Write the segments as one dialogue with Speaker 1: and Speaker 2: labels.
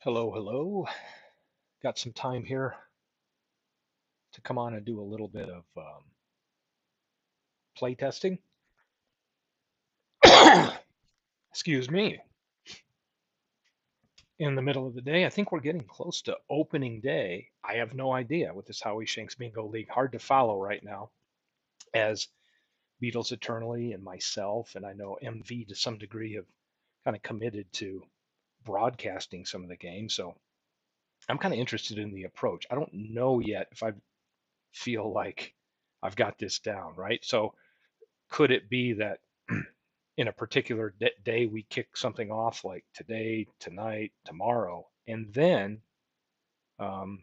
Speaker 1: Hello, hello. Got some time here to come on and do a little bit of play testing. Excuse me. In the middle of the day, I think we're getting close to opening day. I have no idea with this Howie Shanks Bingo League. Hard to follow right now as Beatles Eternally and myself, and I know MV to some degree have kind of committed to broadcasting some of the games. So I'm kind of interested in the approach. I don't know yet if I feel like I've got this down, right? So could it be that in a particular day we kick something off like today, tonight, tomorrow, and then um,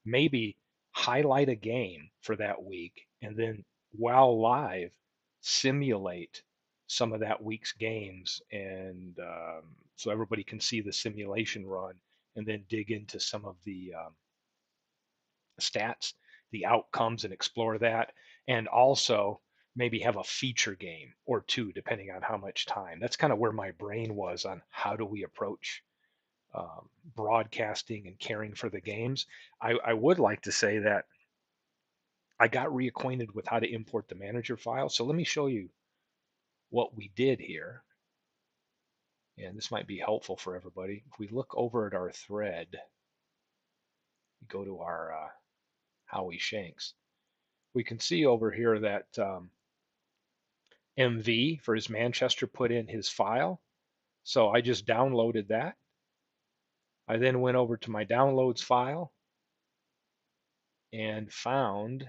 Speaker 1: maybe highlight a game for that week, and then while live, simulate some of that week's games, and so everybody can see the simulation run, and then dig into some of the stats, the outcomes, and explore that. And also maybe have a feature game or two, depending on how much time. That's kind of where my brain was on how do we approach broadcasting and caring for the games. I would like to say that I got reacquainted with how to import the manager file. So let me show you what we did here. And this might be helpful for everybody. If we look over at our thread, we go to our Howie Shanks, we can see over here that MV for his Manchester put in his file. So I just downloaded that. I then went over to my downloads file and found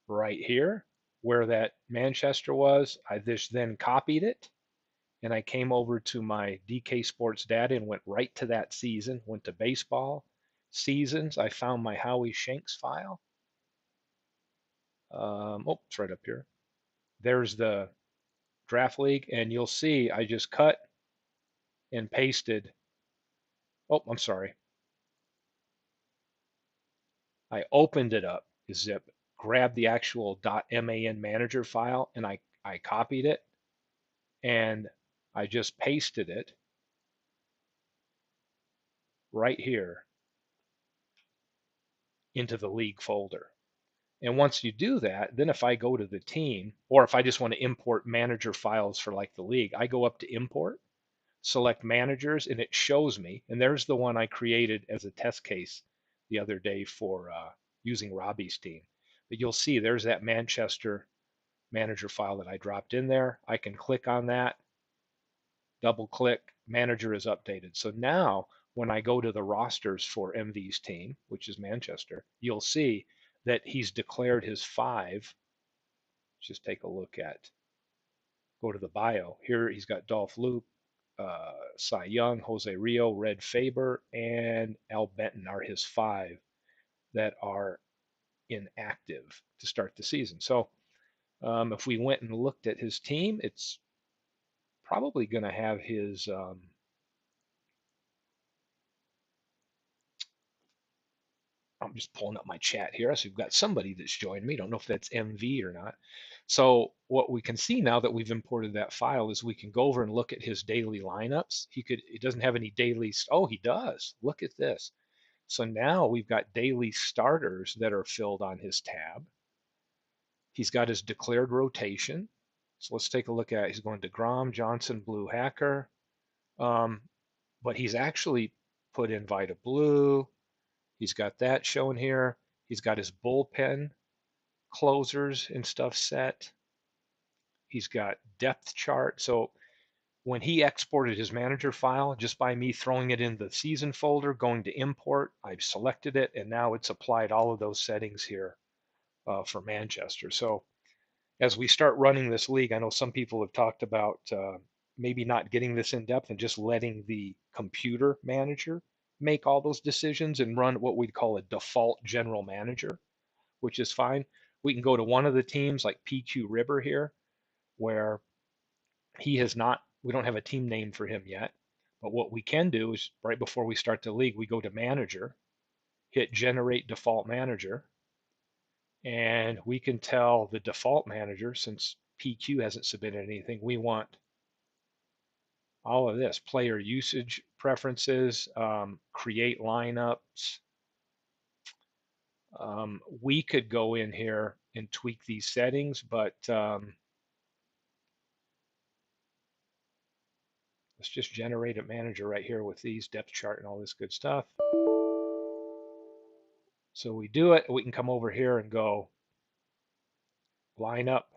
Speaker 1: right here where that Manchester was. I just then copied it and I came over to my DK Sports data and went right to that season, went to baseball seasons. I found my Howie Shanks file. Oh, it's right up here. There's the draft league, and you'll see I just cut and pasted. Oh, I'm sorry. I opened it up, zip, grabbed the actual .man manager file, and I copied it and I just pasted it right here into the league folder. And once you do that, then if I go to the team, or if I just want to import manager files for like the league, I go up to import, select managers, and it shows me. And there's the one I created as a test case the other day for using Robbie's team. But you'll see there's that Manchester manager file that I dropped in there. I can click on that, double click, manager is updated. So now when I go to the rosters for MV's team, which is Manchester, you'll see that he's declared his five. Just take a look at, go to the bio. Here he's got Dolph Luke, Cy Young, Jose Rio, Red Faber, and Al Benton are his five that are inactive to start the season. So if we went and looked at his team, it's probably going to have his I'm just pulling up my chat here. So we've got somebody that's joined me. Don't know if that's MV or not. So what we can see now that we've imported that file is we can go over and look at his daily lineups. It doesn't have any daily. Oh, he does. Look at this. So now we've got daily starters that are filled on his tab. He's got his declared rotation. So let's take a look at. He's going to Grom, Johnson, Blue, Hacker. Um, but he's actually put in Vita Blue. He's got that shown here. He's got his bullpen closers and stuff set. He's got depth chart. So when he exported his manager file, just by me throwing it in the season folder, going to import, I've selected it, and now it's applied all of those settings here for Manchester. So as we start running this league, I know some people have talked about maybe not getting this in depth and just letting the computer manager make all those decisions and run what we'd call a default general manager, which is fine. We can go to one of the teams like PQ River here, where he has not, we don't have a team name for him yet. But what we can do is right before we start the league, we go to manager, hit generate default manager, and we can tell the default manager, since PQ hasn't submitted anything. We want all of this: player usage preferences, create lineups. We could go in here and tweak these settings, but let's just generate a manager right here with these depth chart and all this good stuff. So we do it. We can come over here and go line up.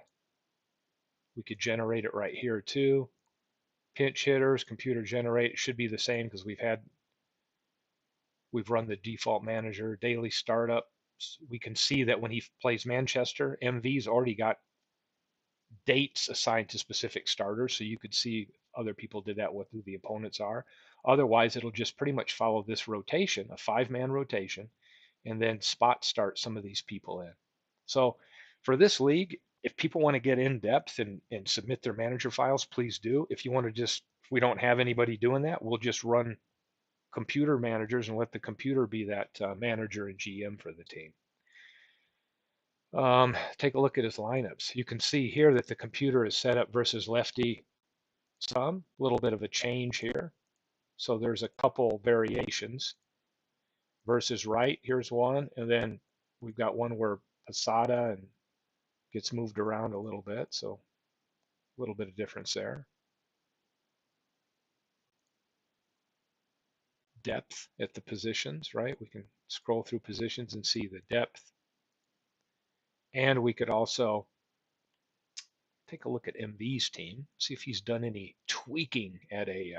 Speaker 1: We could generate it right here too. Pinch hitters, computer generate, it should be the same because we've run the default manager. Daily startups, we can see that when he plays Manchester, MV's already got dates assigned to specific starters, so you could see other people did that, what who the opponents are. Otherwise, it'll just pretty much follow this rotation, a 5-man rotation, and then spot start some of these people in. So for this league, if people want to get in depth and submit their manager files, please do. If you want to just, if we don't have anybody doing that, we'll just run computer managers and let the computer be that manager and GM for the team. Take a look at his lineups. You can see here that the computer is set up versus lefty some, a little bit of a change here. So there's a couple variations. Versus right, here's one, and then we've got one where Posada and gets moved around a little bit, so a little bit of difference there. Depth at the positions, right? We can scroll through positions and see the depth. And we could also take a look at MV's team, see if he's done any tweaking at a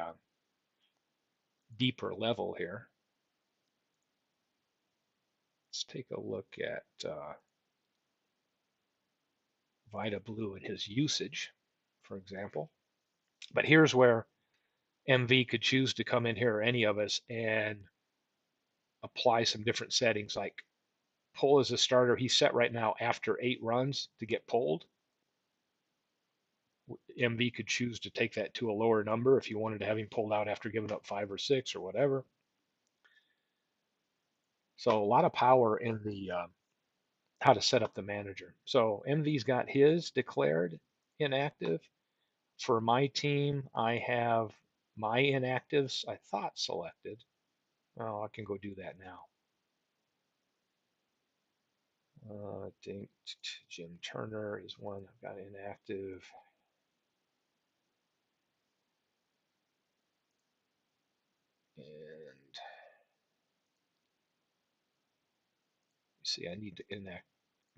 Speaker 1: deeper level here. Let's take a look at Vita Blue and his usage, for example. But here's where MV could choose to come in here, or any of us, and apply some different settings, like pull as a starter. He's set right now after 8 runs to get pulled. MV could choose to take that to a lower number if you wanted to have him pulled out after giving up 5 or 6 or whatever. So a lot of power in the how to set up the manager. So MV's got his declared inactive. For my team, I have my inactives, I thought, selected. Oh, I can go do that now. I think Jim Turner is one I've got inactive. And see, I need to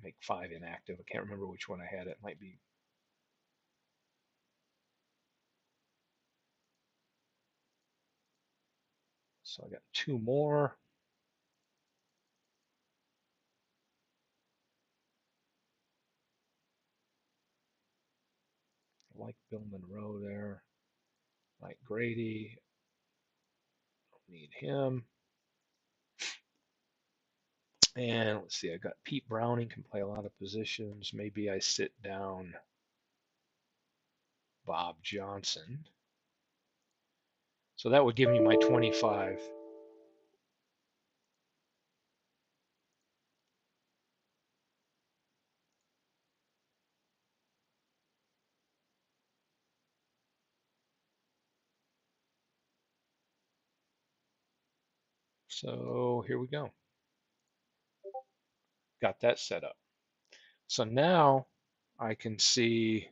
Speaker 1: make 5 inactive. I can't remember which one I had. It might be. So I got 2 more. I like Bill Monroe there. Mike Grady. Don't need him. And let's see, I got Pete Browning, can play a lot of positions. Maybe I sit down Bob Johnson. So that would give me my 25. So here we go. Got that set up. So now I can see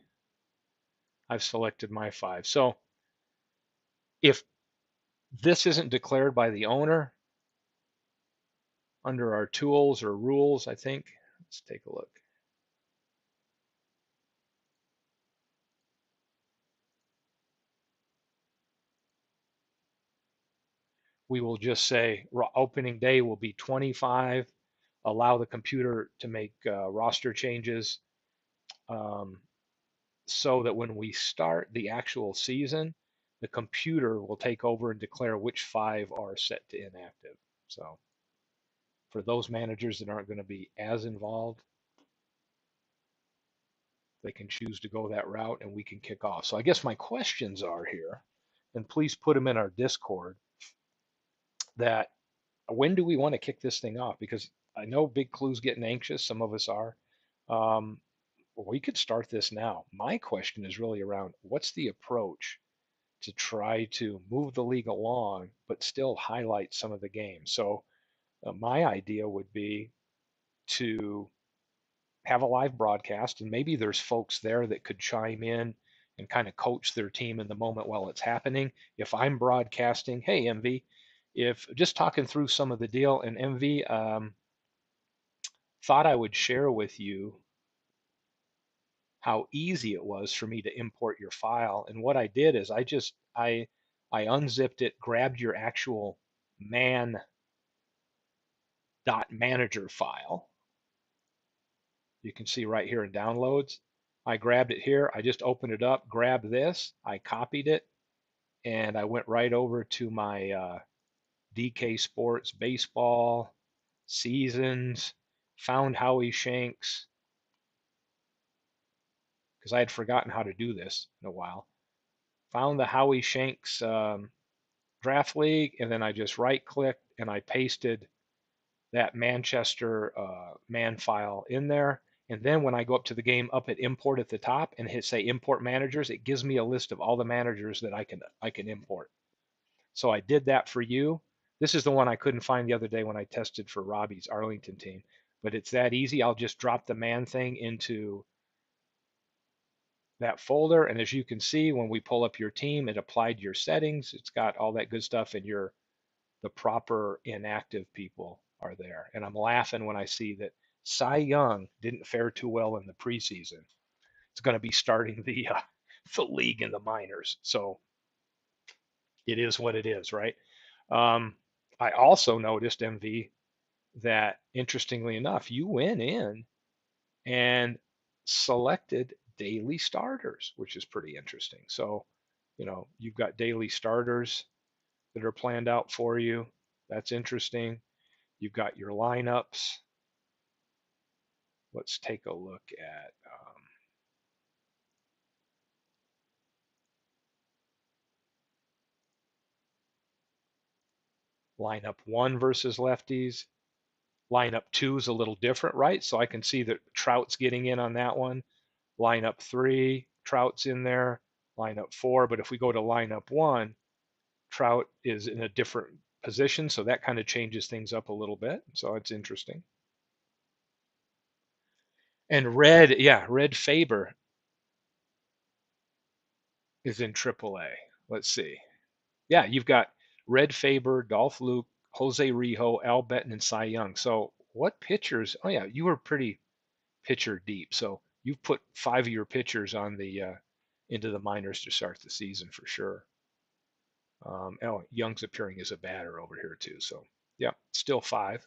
Speaker 1: I've selected my 5. So if this isn't declared by the owner, under our tools or rules, I think, let's take a look. We will just say opening day will be 25, allow the computer to make roster changes, so that when we start the actual season, the computer will take over and declare which 5 are set to inactive. So for those managers that aren't going to be as involved, they can choose to go that route and we can kick off. So I guess my questions are here, and please put them in our Discord, that when do we want to kick this thing off? Because I know Big Clue's getting anxious. Some of us are. Um, we could start this now. My question is really around what's the approach to try to move the league along, but still highlight some of the games. So my idea would be to have a live broadcast, and maybe there's folks there that could chime in and kind of coach their team in the moment while it's happening. If I'm broadcasting, hey MV, if just talking through some of the deal, and MV thought I would share with you how easy it was for me to import your file. And what I did is I unzipped it, grabbed your actual man.manager file. You can see right here in downloads. I grabbed it here. I just opened it up, grabbed this, I copied it, and I went right over to my DK Sports baseball seasons, found Howie Shanks because I had forgotten how to do this in a while. Found the Howie Shanks draft league, and then I just right clicked and I pasted that Manchester man file in there. And then when I go up to the game up at import at the top and hit say import managers, it gives me a list of all the managers that I can import. So I did that for you. This is the one I couldn't find the other day when I tested for Robbie's Arlington team. But it's that easy. I'll just drop the man thing into that folder. And as you can see, when we pull up your team, it applied your settings. It's got all that good stuff, and the proper inactive people are there. And I'm laughing when I see that Cy Young didn't fare too well in the preseason. It's going to be starting the league in the minors. So it is what it is, right? Um, I also noticed, MV, that interestingly enough, you went in and selected daily starters, which is pretty interesting. So, you've got daily starters that are planned out for you. That's interesting. You've got your lineups. Let's take a look at lineup one versus lefties. Lineup two is a little different, right? So I can see that Trout's getting in on that one. Lineup three, Trout's in there. Lineup four, but if we go to lineup one, Trout is in a different position, so that kind of changes things up a little bit. So it's interesting. And Red Faber is in AAA. Let's see. Yeah, you've got Red Faber, Dolph Luke, Jose Rijo, Al Betton, and Cy Young. So what pitchers? Oh yeah, you were pretty pitcher deep. So you've put five of your pitchers on the into the minors to start the season for sure. Young's appearing as a batter over here too. So yeah, still five.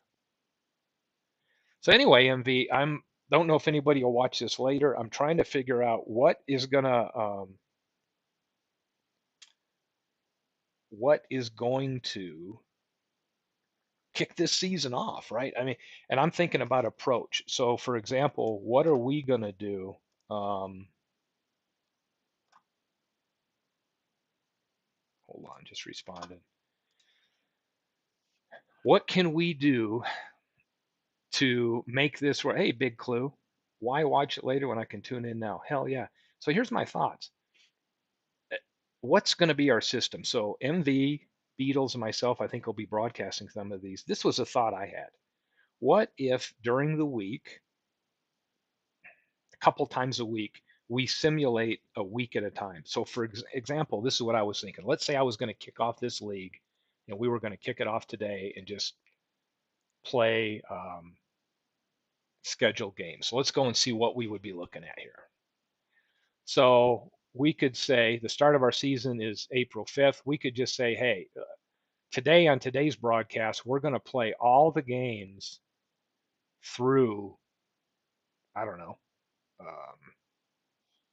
Speaker 1: So anyway, MV, I'm don't know if anybody will watch this later. I'm trying to figure out what is going to kick this season off, right? I mean, and I'm thinking about approach. So, for example, what are we going to do? Um, Hold on, just responded. What can we do to make this where, hey, big clue, why watch it later when I can tune in now? Hell yeah. So here's my thoughts. What's going to be our system? So MV, Beatles, and myself, I think will be broadcasting some of these. This was a thought I had. What if during the week, a couple times a week, we simulate a week at a time? So for example, this is what I was thinking. Let's say I was going to kick off this league, and we were going to kick it off today and just play scheduled games. So let's go and see what we would be looking at here. So we could say the start of our season is April 5th. We could just say, hey, today on today's broadcast, we're going to play all the games through, I don't know,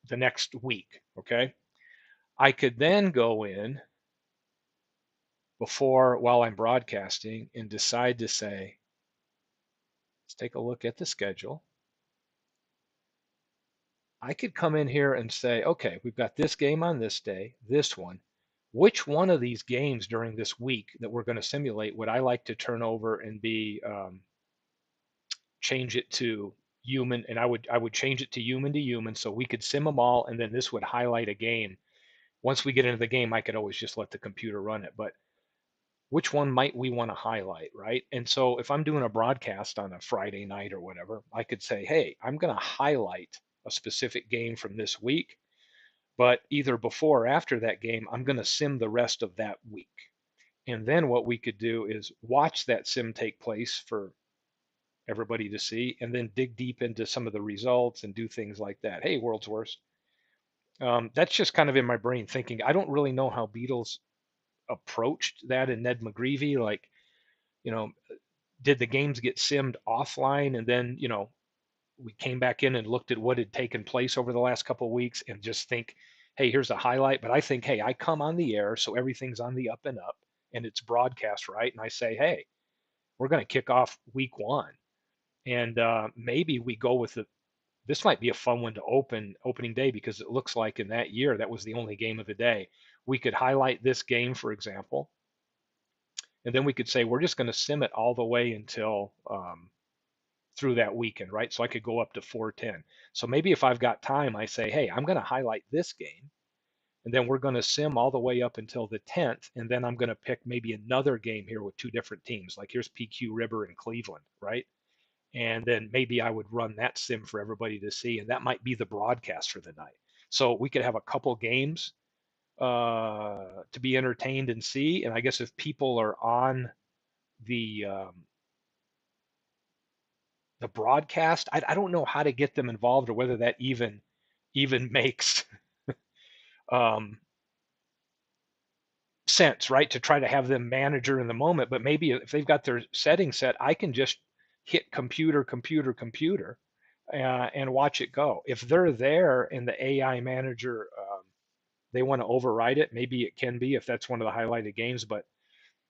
Speaker 1: the next week. Okay. I could then go in while I'm broadcasting and decide to say, let's take a look at the schedule. I could come in here and say, okay, we've got this game on this day, this one. Which one of these games during this week that we're going to simulate would I like to turn over and change it to human, and I would change it to human so we could sim them all, and then this would highlight a game. Once we get into the game, I could always just let the computer run it. But which one might we want to highlight, right? And so if I'm doing a broadcast on a Friday night or whatever, I could say, hey, I'm going to highlight a specific game from this week, but either before or after that game, I'm going to sim the rest of that week. And then what we could do is watch that sim take place for everybody to see, and then dig deep into some of the results and do things like that. Hey, world's worst. That's just kind of in my brain thinking. I don't really know how Beatles approached that in Ned McGreevy. Like, you know, did the games get simmed offline, and then we came back in and looked at what had taken place over the last couple of weeks and just think, hey, here's a highlight. But I think, hey, I come on the air, so everything's on the up and up, and it's broadcast right, and I say, hey, we're going to kick off week one, and maybe we go with the. This might be a fun one to opening day because it looks like in that year that was the only game of the day. We could highlight this game, for example, and then we could say we're just going to sim it all the way until through that weekend, right? So I could go up to 410. So maybe if I've got time, I say, hey, I'm going to highlight this game, and then we're going to sim all the way up until the 10th, and then I'm going to pick maybe another game here with two different teams. Like here's PQ River and Cleveland, right? And then maybe I would run that sim for everybody to see, and that might be the broadcast for the night. So we could have a couple games to be entertained and see. And I guess if people are on the um, the broadcast, I don't know how to get them involved or whether that even makes um, sense, right? To try to have them manager in the moment, but maybe if they've got their settings set, I can just hit computer, computer, computer, and watch it go. If they're there and the AI manager, they want to override it, maybe it can be if that's one of the highlighted games. But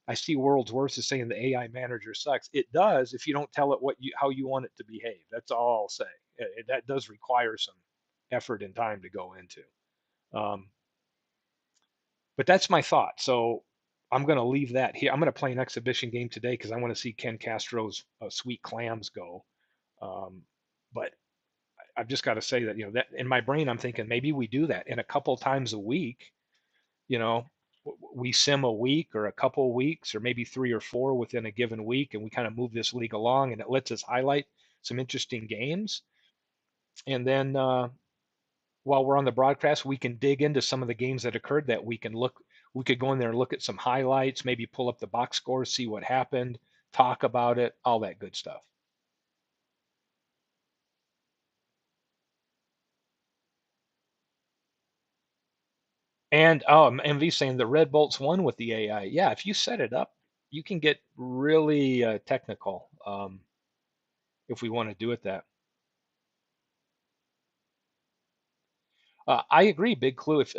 Speaker 1: I see World's Worst is saying the AI manager sucks. It does if you don't tell it what you how you want it to behave. That's all I'll say. That does require some effort and time to go into. Um, but that's my thought. So I'm going to leave that here. I'm going to play an exhibition game today because I want to see Ken Castro's sweet clams go. Um, but I've just got to say that that in my brain I'm thinking maybe we do that in a couple times a week. You know, we sim a week or a couple of weeks or maybe three or four within a given week, and we kind of move this league along, and it lets us highlight some interesting games. And then while we're on the broadcast, we can dig into some of the games that occurred that week and look. We could go in there and look at some highlights, maybe pull up the box scores, see what happened, talk about it, all that good stuff. And MV saying the Red Bolts won with the AI. Yeah, if you set it up, you can get really technical if we want to do it that. I agree, Big Clue. If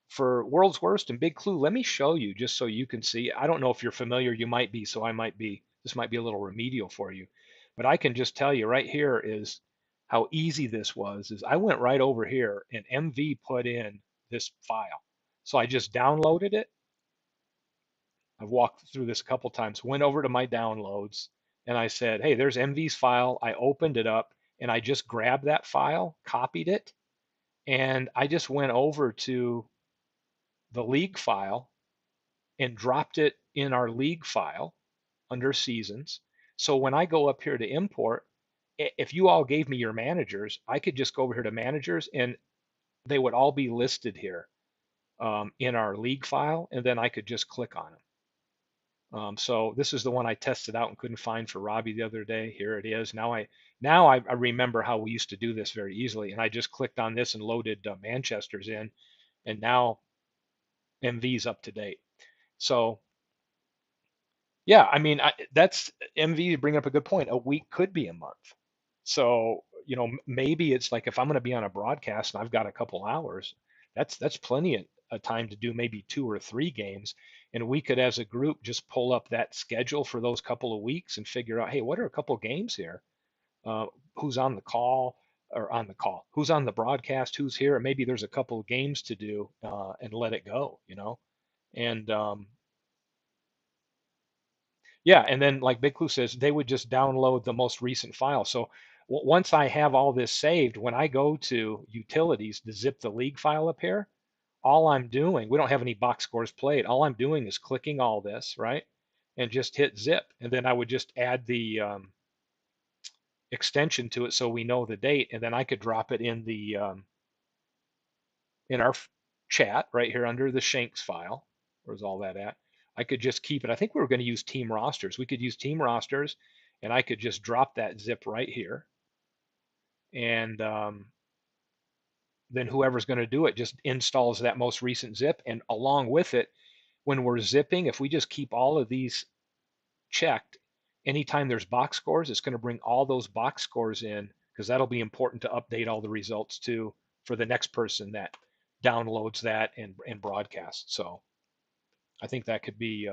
Speaker 1: for World's Worst and Big Clue, let me show you just so you can see. I don't know if you're familiar, you might be, so I might be, this might be a little remedial for you. But I can just tell you right here is how easy this was. Is I went right over here and MV put in this file. So I just downloaded it. I've walked through this a couple times, went over to my downloads and I said, hey, there's MV's file. I opened it up and I just grabbed that file, copied it, and I just went over to the league file and dropped it in our league file under seasons. So when I go up here to import, if you all gave me your managers, I could just go over here to managers and they would all be listed here in our league file, and then I could just click on them. So this is the one I tested out and couldn't find for Robbie the other day. Here it is. Now I remember how we used to do this very easily, and I just clicked on this and loaded Manchester's in, and now MV's up to date. So yeah, I mean, that's MV to bring up a good point. A week could be a month. So, maybe it's like if I'm going to be on a broadcast and I've got a couple hours, that's plenty of time to do maybe two or three games. And we could, as a group, just pull up that schedule for those couple of weeks and figure out, hey, what are a couple games here? Who's on the call or on the call? Who's on the broadcast? Who's here? Maybe there's a couple of games to do and let it go. And Yeah, and then like Big Clue says, they would just download the most recent file. So once I have all this saved, when I go to utilities to zip the league file up here, all I'm doing, we don't have any box scores played. All I'm doing is clicking all this, right? And just hit zip. And then I would just add the extension to it so we know the date. And then I could drop it in our chat right here under the Shanks file. Where's all that at? I could just keep it. I think we were going to use team rosters. We could use team rosters, and I could just drop that zip right here. And then whoever's going to do it just installs that most recent zip. And along with it, when we're zipping, if we just keep all of these checked, anytime there's box scores, it's going to bring all those box scores in because that'll be important to update all the results too for the next person that downloads that and broadcasts. So I think that could be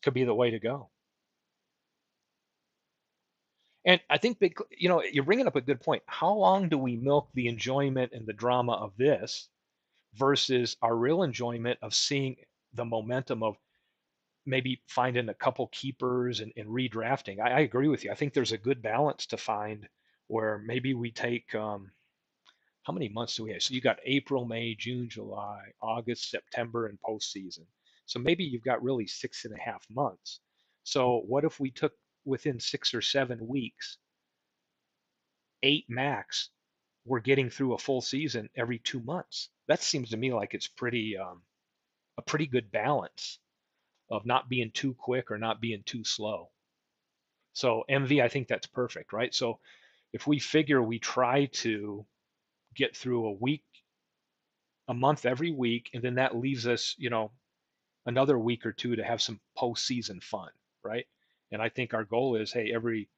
Speaker 1: the way to go. And I think you're bringing up a good point. How long do we milk the enjoyment and the drama of this versus our real enjoyment of seeing the momentum of maybe finding a couple keepers and redrafting? I agree with you. I think there's a good balance to find where maybe we take how many months do we have? So you got April, May, June, July, August, September, and postseason. So maybe you've got really 6.5 months. So what if we took within 6 or 7 weeks, 8 max, we're getting through a full season every 2 months? That seems to me like it's pretty a pretty good balance of not being too quick or not being too slow. So MV, I think that's perfect, right? So if we figure we try to get through a month every week, and then that leaves us, another week or two to have some postseason fun, right? And I think our goal is, hey, every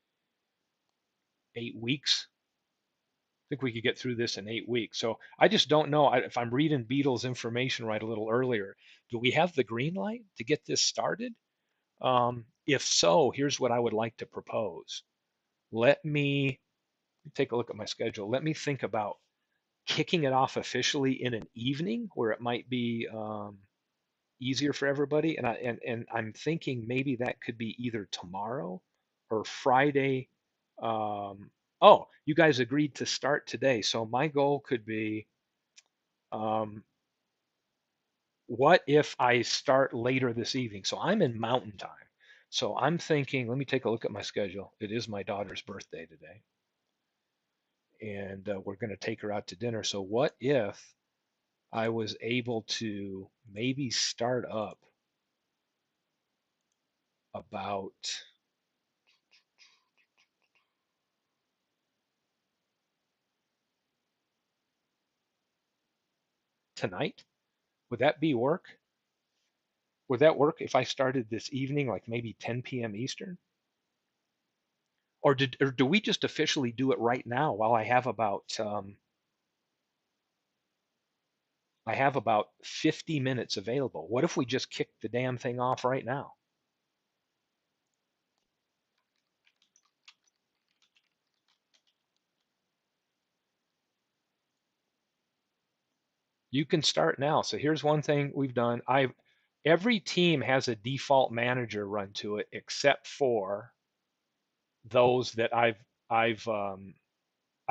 Speaker 1: 8 weeks, I think we could get through this in 8 weeks. So I just don't know if I'm reading Beatles information right a little earlier. Do we have the green light to get this started? If so, here's what I would like to propose. Let me take a look at my schedule. Let me think about kicking it off officially in an evening where it might be easier for everybody. And I'm thinking maybe that could be either tomorrow or Friday. Oh, you guys agreed to start today, so my goal could be, um, what if I start later this evening? So I'm in Mountain Time. So I'm thinking, let me take a look at my schedule. It is my daughter's birthday today, and we're going to take her out to dinner. So what if I was able to maybe start up about tonight? Would that be work? Would that work if I started this evening, like maybe 10 p.m. Eastern? Or do we just officially do it right now while I have about 50 minutes available? What if we just kick the damn thing off right now? You can start now. So here's one thing we've done. Every team has a default manager run to it except for those that I've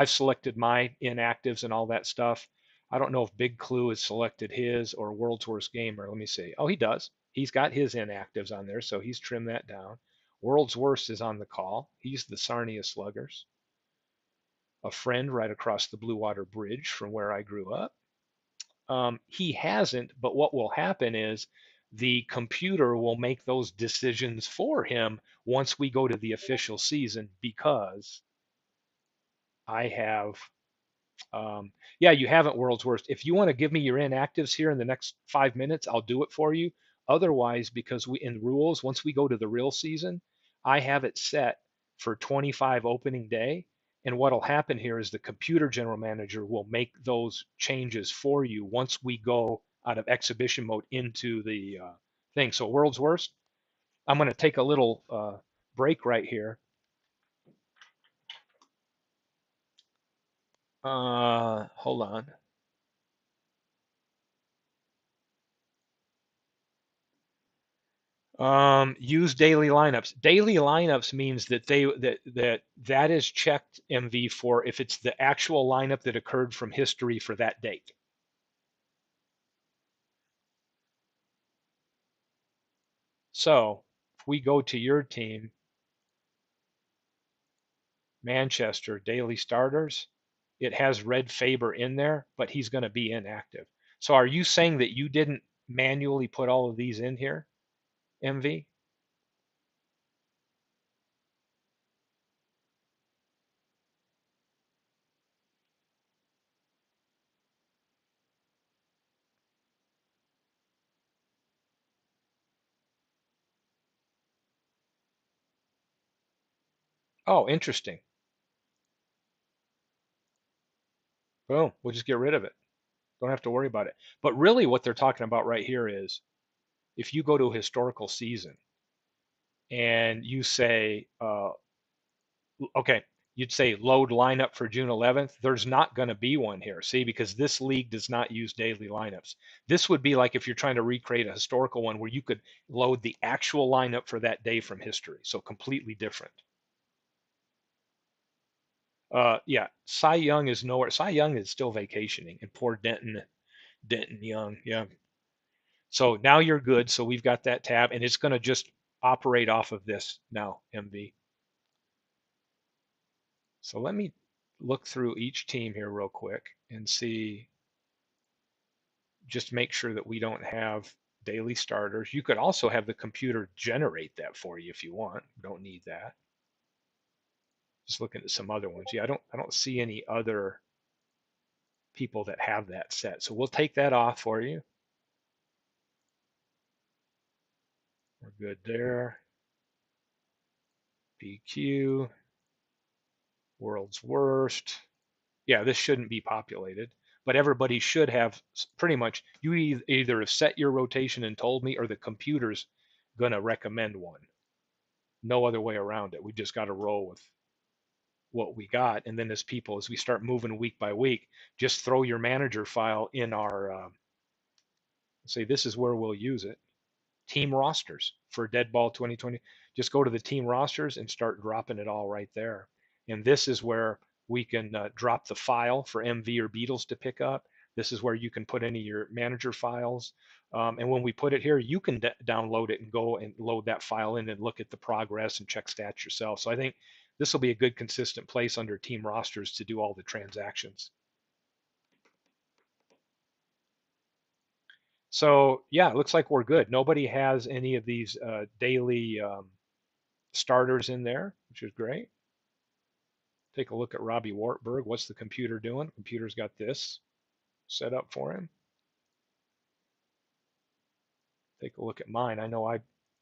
Speaker 1: selected my inactives and all that stuff. I don't know if Big Clue has selected his or World's Worst Gamer. Let me see. Oh, he does. He's got his inactives on there, so he's trimmed that down. World's Worst is on the call. He's the Sarnia Sluggers, a friend right across the Blue Water Bridge from where I grew up. He hasn't, but what will happen is the computer will make those decisions for him once we go to the official season because I have yeah, you haven't World's Worst. If you want to give me your inactives here in the next 5 minutes, I'll do it for you. Otherwise, because we in rules, once we go to the real season, I have it set for 25 opening day. And what'll happen here is the computer general manager will make those changes for you once we go out of exhibition mode into the thing. So World's Worst, I'm going to take a little break right here. Hold on. Use daily lineups. Daily lineups means that that is checked, MV, for if it's the actual lineup that occurred from history for that date. So if we go to your team, Manchester daily starters, it has Red Faber in there, but he's going to be inactive. So are you saying that you didn't manually put all of these in here, MV? Oh, interesting. Boom. We'll just get rid of it. Don't have to worry about it. But really, what they're talking about right here is if you go to a historical season and you say, okay, you'd say load lineup for June 11th. There's not going to be one here, see, because this league does not use daily lineups. This would be like if you're trying to recreate a historical one where you could load the actual lineup for that day from history. So completely different. Yeah, Cy Young is nowhere. Cy Young is still vacationing, and poor Denton Young. Yeah. So now you're good. So we've got that tab, and it's going to just operate off of this now, MV. So let me look through each team here real quick and see, just make sure that we don't have daily starters. You could also have the computer generate that for you if you want. You don't need that. Just looking at some other ones. Yeah, I don't see any other people that have that set. So we'll take that off for you. We're good there. BQ, world's worst. Yeah, this shouldn't be populated, but everybody should have pretty much, you either have set your rotation and told me, or the computer's going to recommend one. No other way around it. We just got to roll with what we got. And then as people, as we start moving week by week, just throw your manager file in our, say this is where we'll use it. Team rosters for Dead Ball 2020. Just go to the team rosters and start dropping it all right there. And this is where we can drop the file for MV or Beatles to pick up. This is where you can put any of your manager files. And when we put it here, you can download it and go and load that file in and look at the progress and check stats yourself. So I think this will be a good consistent place under team rosters to do all the transactions. So yeah, it looks like we're good. Nobody has any of these daily starters in there, which is great. Take a look at Robbie Wartburg. What's the computer doing? The computer's got this set up for him. Take a look at mine. I know I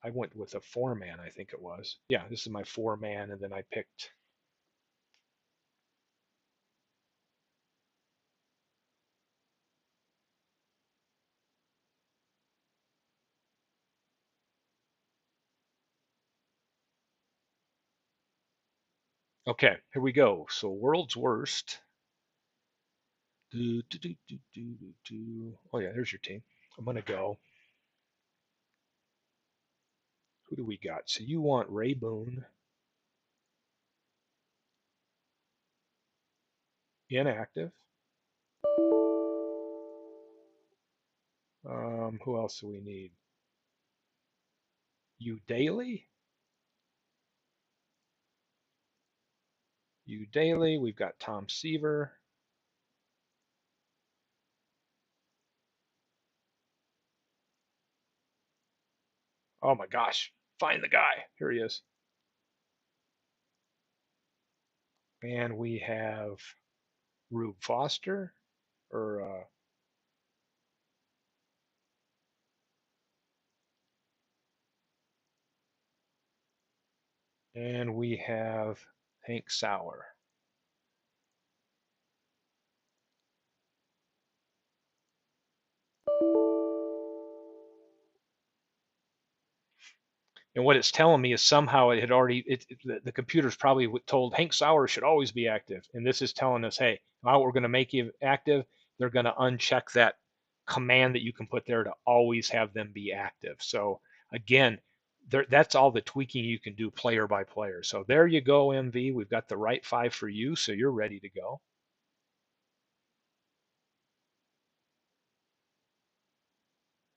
Speaker 1: went with a 4-man, I think it was. Yeah, this is my 4-man, and then I picked. Okay, here we go. So world's worst. Do, do, do, do, do, do. Oh yeah, there's your team. I'm gonna go. Who do we got? So you want Ray Boone, inactive. Who else do we need? You Daily. You Daily. We've got Tom Seaver. Oh my gosh, find the guy. Here he is. And we have Rube Foster, or and we have Hank Sauer. And what it's telling me is somehow it had already, the computer's probably told Hank Sauer should always be active. And this is telling us, hey, now we're going to make you active. They're going to uncheck that command that you can put there to always have them be active. So again, That's all the tweaking you can do player by player. So there you go, MV. We've got the right five for you, so you're ready to go.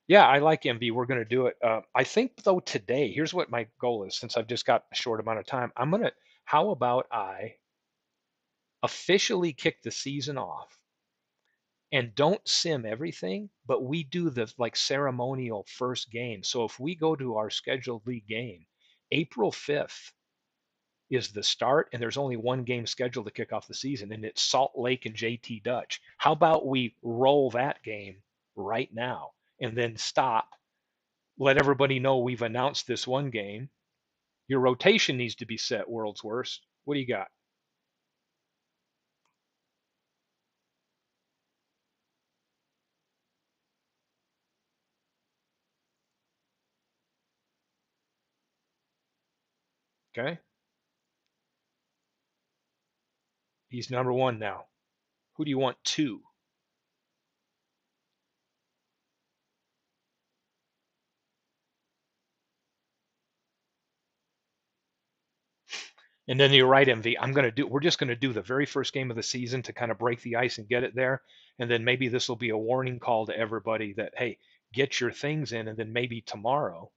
Speaker 1: Yeah, I like MV. We're going to do it. I think though today, here's what my goal is. Since I've just got a short amount of time, I'm gonna. How about I officially kick the season off and don't sim everything, but we do the like ceremonial first game. So if we go to our scheduled league game, April 5th is the start, and there's only one game scheduled to kick off the season, and it's Salt Lake and JT Dutch. How about we roll that game right now and then stop, let everybody know we've announced this one game. Your rotation needs to be set, world's worst. What do you got? Okay. He's number one now. Who do you want two? And then you're right, MV. We're just going to do the very first game of the season to kind of break the ice and get it there. And then maybe this will be a warning call to everybody that, hey, get your things in. And then maybe tomorrow,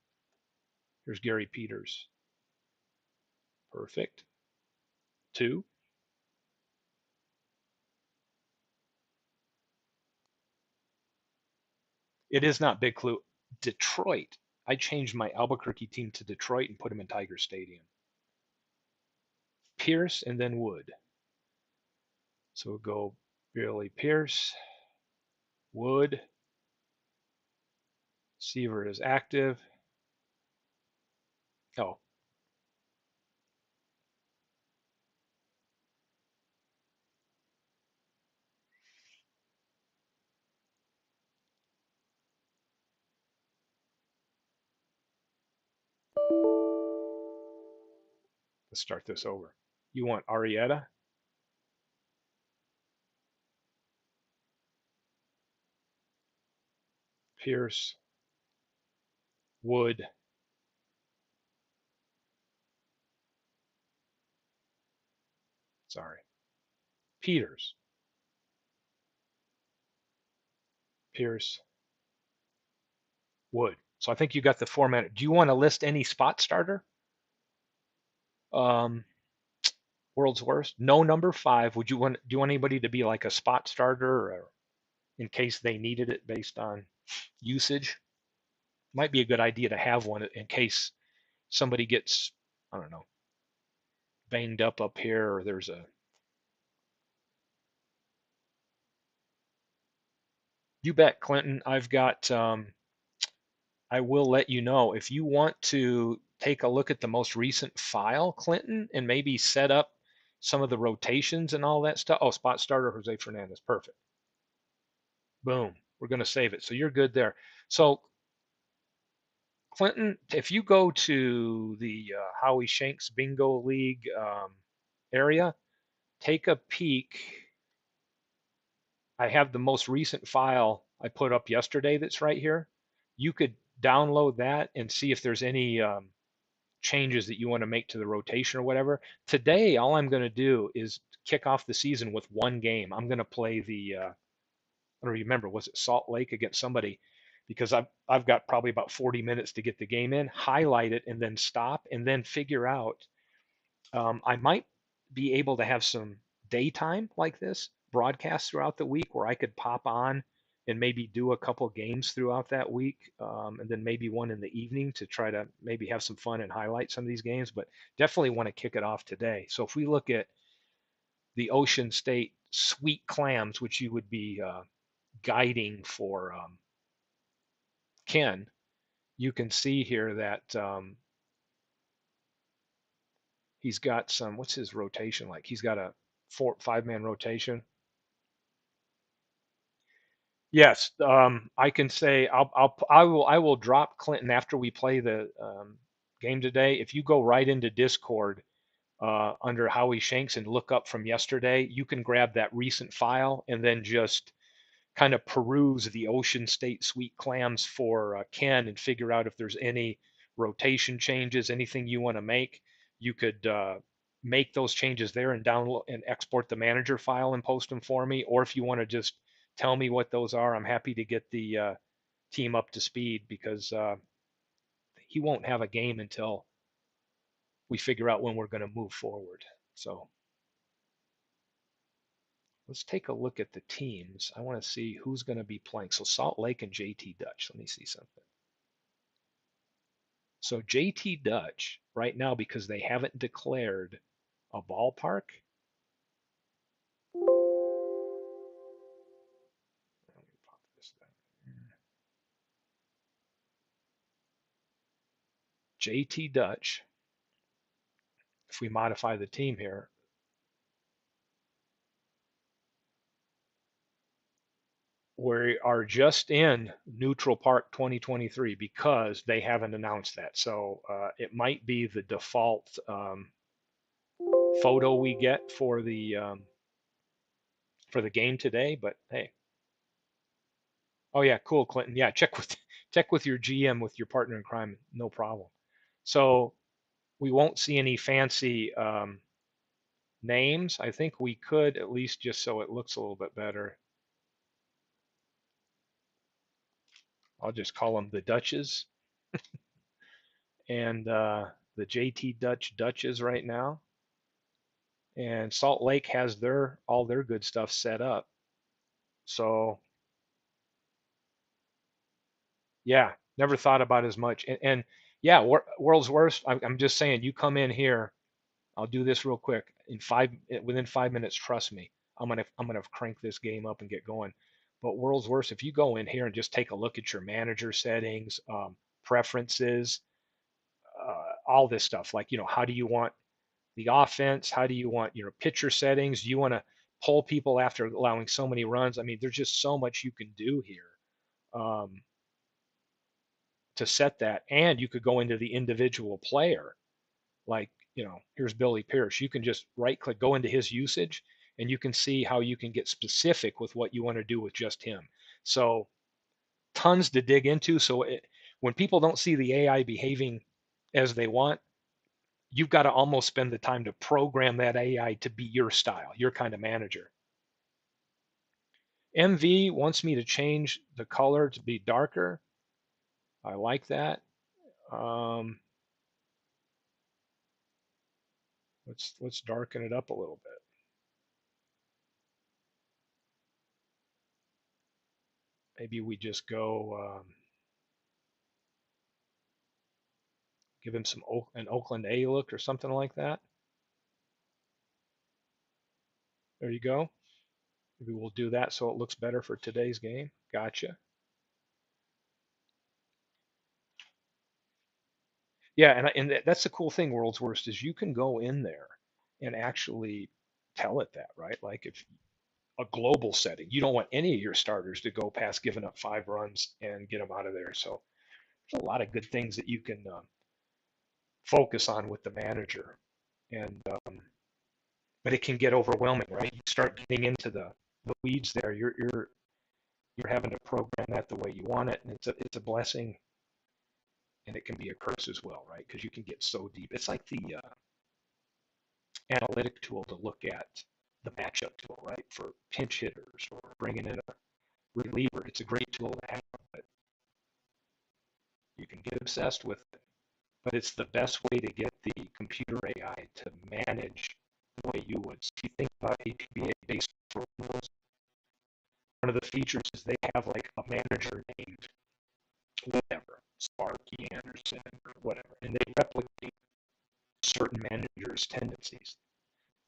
Speaker 1: here's Gary Peters. Perfect. Two. It is not big clue. Detroit. I changed my Albuquerque team to Detroit and put him in Tiger Stadium. Pierce and then Wood. So we'll go Billy Pierce, Wood. Seaver is active. Oh, let's start this over. You want Arietta, Pierce, Wood, sorry, Peters, Pierce, Wood. So I think you got the format. Do you want to list any spot starter? Um, World's worst. No number five. Would you want? Do you want anybody to be like a spot starter, or in case they needed it based on usage? Might be a good idea to have one in case somebody gets, I don't know, banged up here, or there's a. You bet, Clinton. I've got. I will let you know if you want to take a look at the most recent file, Clinton, and maybe set up some of the rotations and all that stuff. Oh, spot starter Jose Fernandez. Perfect. Boom. We're going to save it. So you're good there. So, Clinton, if you go to the Howie Shanks Bingo League area, take a peek. I have the most recent file I put up yesterday that's right here. You could download that and see if there's any changes that you want to make to the rotation or whatever. Today, all I'm going to do is kick off the season with one game. I'm going to play I don't remember, was it Salt Lake against somebody? Because I've got probably about 40 minutes to get the game in, highlight it, and then stop, and then figure out. I might be able to have some daytime like this broadcast throughout the week where I could pop on and maybe do a couple games throughout that week, and then maybe one in the evening to try to maybe have some fun and highlight some of these games. But definitely want to kick it off today. So if we look at the Ocean State Sweet Clams, which you would be guiding for Ken, you can see here that he's got some. What's his rotation like? He's got a 5-man rotation. Yes, I can say I will drop Clinton after we play the game today. If you go right into Discord under Howie Shanks and look up from yesterday, you can grab that recent file and then just kind of peruse the Ocean State Sweet Clams for Ken and figure out if there's any rotation changes, anything you want to make, you could make those changes there and download and export the manager file and post them for me. Or if you want to just tell me what those are, I'm happy to get the team up to speed because he won't have a game until we figure out when we're going to move forward. So let's take a look at the teams. I want to see who's going to be playing. So Salt Lake and JT Dutch. Let me see something. So JT Dutch right now, because they haven't declared a ballpark. Let me pop this down. JT Dutch, if we modify the team here, we are just in Neutral Park 2023 because they haven't announced that. So it might be the default photo we get for the game today. But hey, oh yeah, cool, Clinton. Yeah, check with your GM, with your partner in crime, no problem. So we won't see any fancy names. I think we could, at least just so it looks a little bit better. I'll just call them the Dutches and the JT Dutch Dutches right now. And Salt Lake has all their good stuff set up. So yeah, never thought about as much. And yeah, world's worst. I'm just saying, you come in here, I'll do this real quick. Within 5 minutes, trust me, I'm gonna crank this game up and get going. But world's worst, if you go in here and just take a look at your manager settings, preferences, all this stuff, like how do you want the offense? How do you want your pitcher settings? Do you want to pull people after allowing so many runs? I mean, there's just so much you can do here to set that, and you could go into the individual player. Like, here's Billy Pierce. You can just right click, go into his usage, and you can see how you can get specific with what you want to do with just him. So tons to dig into. So when people don't see the AI behaving as they want, you've got to almost spend the time to program that AI to be your style, your kind of manager. MV wants me to change the color to be darker. I like that. Um, let's darken it up a little bit. Maybe we just go give him an Oakland A look or something like that. There you go. Maybe we'll do that so it looks better for today's game. Gotcha. Yeah, and that's the cool thing, World's Worst, is you can go in there and actually tell it that, right? Like, if a global setting, you don't want any of your starters to go past giving up 5 runs and get them out of there. So there's a lot of good things that you can focus on with the manager, and but it can get overwhelming, right? You start getting into the weeds there. You're having to program that the way you want it, and it's a blessing, and it can be a curse as well, right? Because you can get so deep. It's like the analytic tool to look at the matchup tool, right? For pinch hitters or bringing in a reliever. It's a great tool to have, but you can get obsessed with it. But it's the best way to get the computer AI to manage the way you would. So if you think about APBA based rules, one of the features is they have like a manager named whatever, Sparky Anderson or whatever, and they replicate certain managers' tendencies.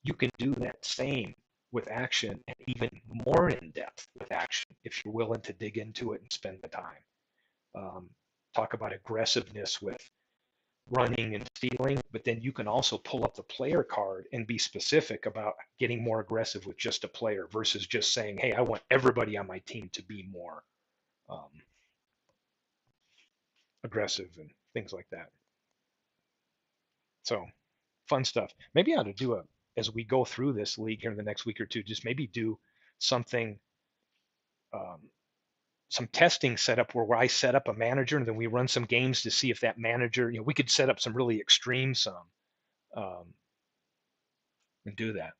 Speaker 1: You can do that same with action, and even more in depth with action if you're willing to dig into it and spend the time. Um, Talk about aggressiveness with running and stealing, but then you can also pull up the player card and be specific about getting more aggressive with just a player versus just saying, hey, I want everybody on my team to be more um, aggressive and things like that. So fun stuff. Maybe I ought to do as we go through this league here in the next week or two, just maybe do something some testing set up where I set up a manager and then we run some games to see if that manager, we could set up some really extreme um, and do that.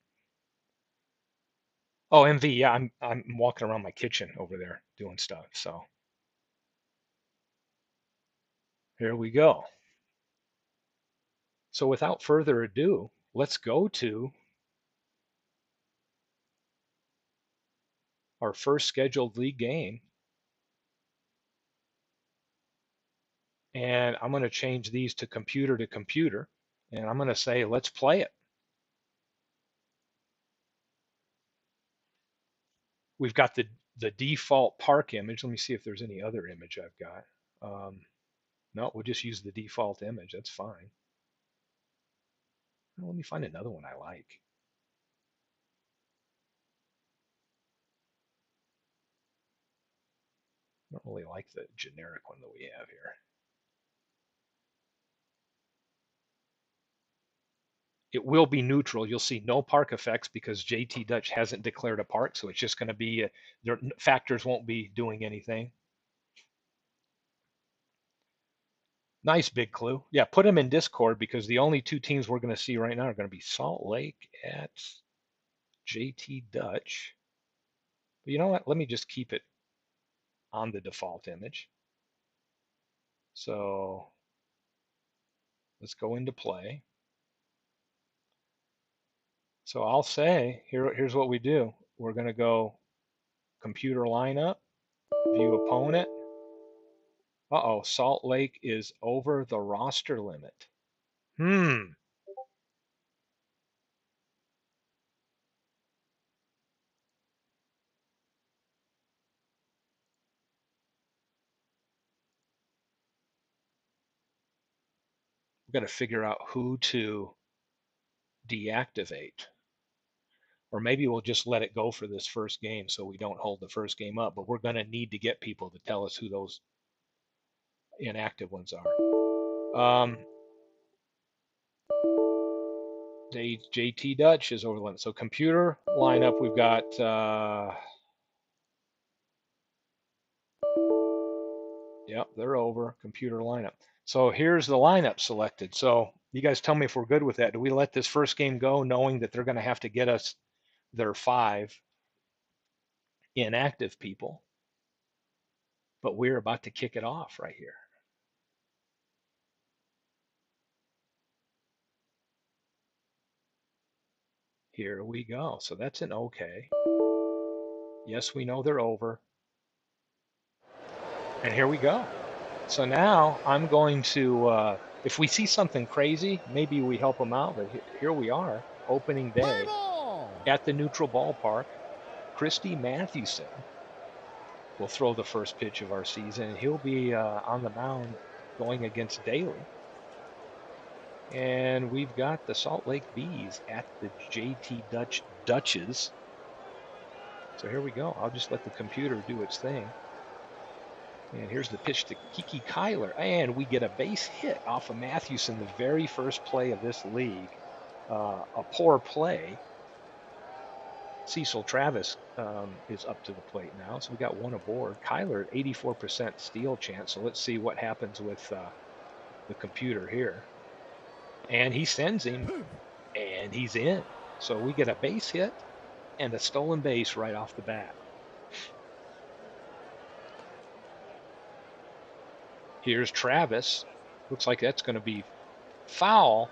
Speaker 1: Oh, MV, yeah, I'm walking around my kitchen over there doing stuff. So here we go. So without further ado, let's go to our first scheduled league game. And I'm going to change these to computer. And I'm going to say, let's play it. We've got the default park image. Let me see if there's any other image I've got. No, we'll just use the default image. That's fine. Well, let me find another one I like. I don't really like the generic one that we have here. It will be neutral. You'll see no park effects because JT Dutch hasn't declared a park, so it's just going to be, factors won't be doing anything. Nice big clue. Yeah, put them in Discord because the only two teams we're going to see right now are going to be Salt Lake at JT Dutch. But you know what? Let me just keep it on the default image. So let's go into play. So I'll say, here's what we do. We're going to go computer lineup, view opponent. Uh-oh, Salt Lake is over the roster limit. We've got to figure out who to deactivate. Or maybe we'll just let it go for this first game so we don't hold the first game up. But we're going to need to get people to tell us who those inactive ones are. JT Dutch is over the limit. So computer lineup, we've got yep, they're over. Computer lineup. So here's the lineup selected. So you guys tell me if we're good with that. Do we let this first game go knowing that they're going to have to get us their 5 inactive people? But we're about to kick it off right here. Here we go. So that's an okay. Yes, we know they're over. And here we go. So now I'm going to, if we see something crazy, maybe we help them out. But here we are, opening day at the neutral ballpark. Christy Mathewson will throw the first pitch of our season. He'll be on the mound going against Daly. And we've got the Salt Lake Bees at the JT Dutch Dutches. So here we go. I'll just let the computer do its thing. And here's the pitch to Kiki Kyler. And we get a base hit off of Mathewson, the very first play of this league. A poor play. Cecil Travis is up to the plate now. So we got one aboard. Kyler, 84% steal chance. So let's see what happens with the computer here. And he sends him, and he's in. So we get a base hit and a stolen base right off the bat. Here's Travis. Looks like that's going to be foul.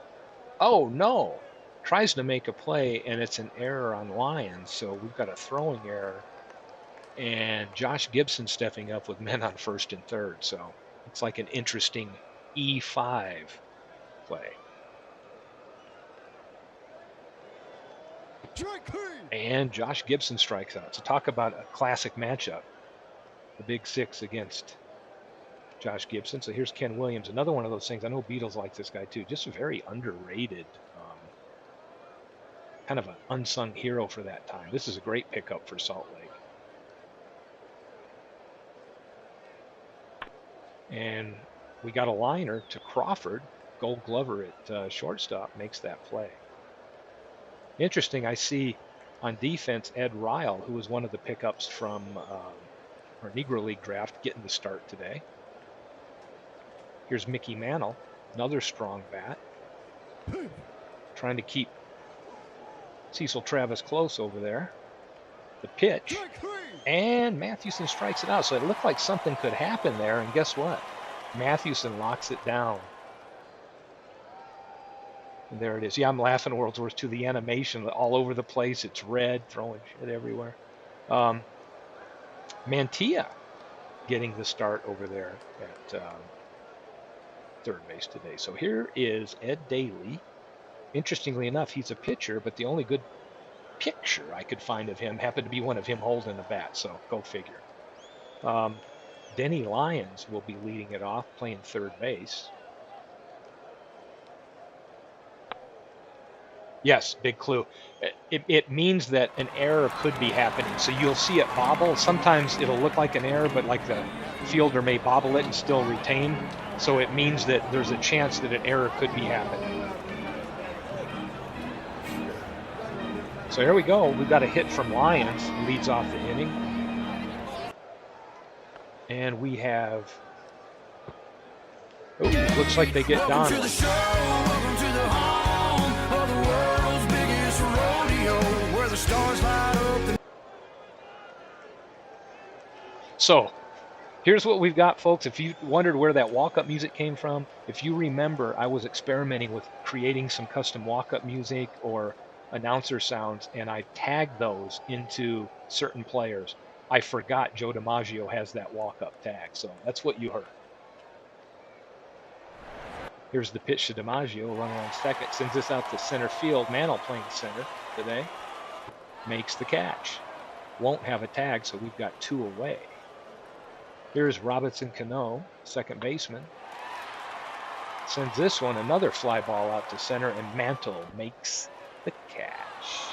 Speaker 1: Oh, no. Tries to make a play, and it's an error on Lyons. So we've got a throwing error. And Josh Gibson stepping up with men on first and third. So it's like an interesting E5 play. And Josh Gibson strikes out. So talk about a classic matchup. The Big Six against Josh Gibson. So here's Ken Williams, another one of those things. I know Beatles like this guy too. Just very underrated, kind of an unsung hero for that time. This is a great pickup for Salt Lake. And we got a liner to Crawford. Gold Glover at shortstop makes that play. Interesting, I see on defense Ed Ryle, who was one of the pickups from or Negro League draft, getting the start today. Here's Mickey Mantle, another strong bat, trying to keep Cecil Travis close over there. The pitch, and Mathewson strikes it out. So it looked like something could happen there, and guess what? Mathewson locks it down. And there it is. Yeah, I'm laughing, Wordsworth, to the animation all over the place. It's red, throwing shit everywhere. Mantilla getting the start over there at third base today. So here is Ed Daly. Interestingly enough, he's a pitcher, but the only good picture I could find of him happened to be one of him holding a bat. So go figure. Denny Lyons will be leading it off, playing third base. Yes, big clue. It means that an error could be happening. So you'll see it bobble. Sometimes it'll look like an error, but like the fielder may bobble it and still retain. So it means that there's a chance that an error could be happening. So here we go. We've got a hit from Lyons, leads off the inning. And we have, looks like they get Donald. So here's what we've got, folks. If you wondered where that walk-up music came from, if you remember, I was experimenting with creating some custom walk-up music or announcer sounds, and I tagged those into certain players. I forgot Joe DiMaggio has that walk-up tag, so that's what you heard. Here's the pitch to DiMaggio, runner on second, sends this out to center field. Mantle playing center today, makes the catch. Won't have a tag, so we've got two away. Here's Robinson Cano, second baseman. Sends this one, another fly ball out to center, and Mantle makes the catch.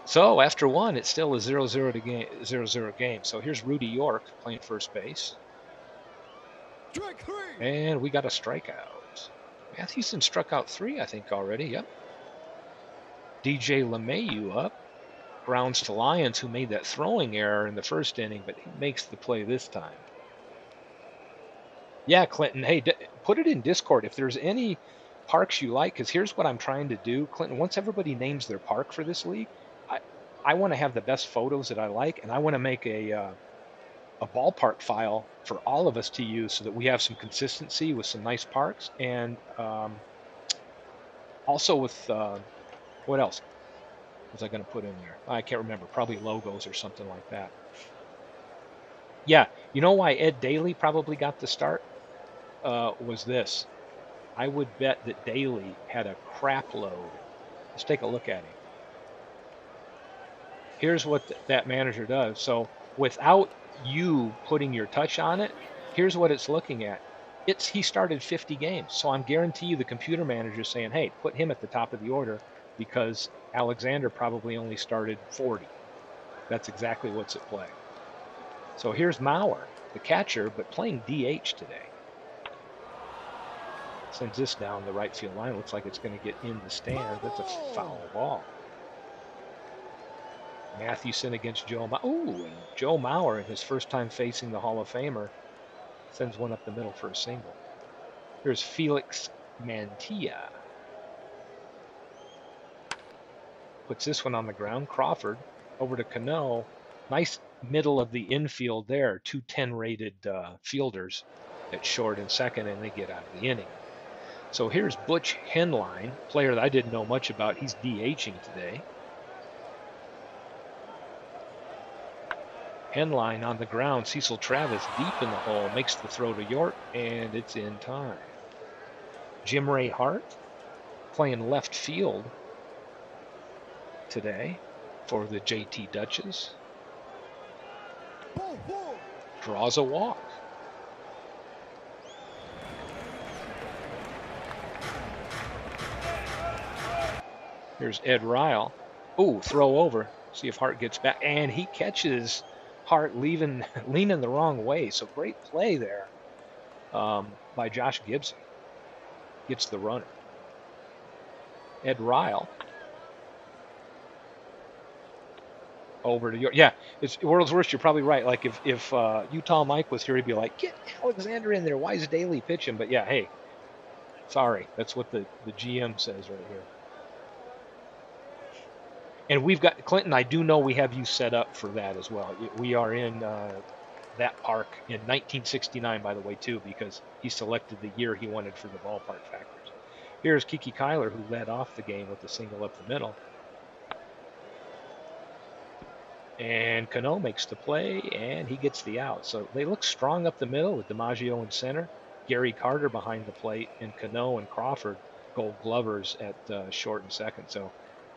Speaker 1: So after one, it's still a 0-0 game. So here's Rudy York playing first base. And we got a strikeout. Mathewson struck out 3, I think, already. Yep. DJ LeMahieu up. Grounds to Lyons, who made that throwing error in the first inning, but he makes the play this time. Yeah, Clinton, hey, put it in Discord if there's any parks you like, because here's what I'm trying to do. Clinton, once everybody names their park for this league, I want to have the best photos that I like, and I want to make a ballpark file for all of us to use so that we have some consistency with some nice parks, and also with, what else was I going to put in there? I can't remember. Probably logos or something like that. Yeah, you know why Ed Daly probably got the start? Was this. I would bet that Daly had a crap load. Let's take a look at him. Here's what that manager does. So without you putting your touch on it, here's what it's looking at. He started 50 games. So I'm guarantee you the computer manager is saying, hey, put him at the top of the order because Alexander probably only started 40. That's exactly what's at play. So here's Mauer, the catcher, but playing DH today. Sends this down the right field line. Looks like it's going to get in the stands. That's a foul ball. Mathewson against Joe Mauer. Ooh, and Joe Mauer, in his first time facing the Hall of Famer, sends one up the middle for a single. Here's Felix Mantilla. Puts this one on the ground. Crawford over to Cano. Nice middle of the infield there. 210 rated fielders at short and second, and they get out of the inning. So here's Butch Henline, player that I didn't know much about. He's DHing today. Henline on the ground. Cecil Travis deep in the hole. Makes the throw to York, and it's in time. Jim Ray Hart playing left field today for the JT Dutchess. Draws a walk. Here's Ed Ryle. Oh, throw over. See if Hart gets back. And he catches Hart leaning the wrong way. So great play there by Josh Gibson. Gets the runner. Ed Ryle Over to York. Yeah, it's world's worst. You're probably right. Like if Utah Mike was here, he'd be like, get Alexander in there. Why is Daly pitching? But yeah, hey, sorry, that's what the GM says right here. And we've got Clinton. I do know we have you set up for that as well. We are in that park in 1969, by the way, too, because he selected the year he wanted for the ballpark factors. Here's Kiki Kyler, who led off the game with the single up the middle. And Cano makes the play, and he gets the out. So they look strong up the middle with DiMaggio in center, Gary Carter behind the plate, and Cano and Crawford Gold Glovers at short and second. So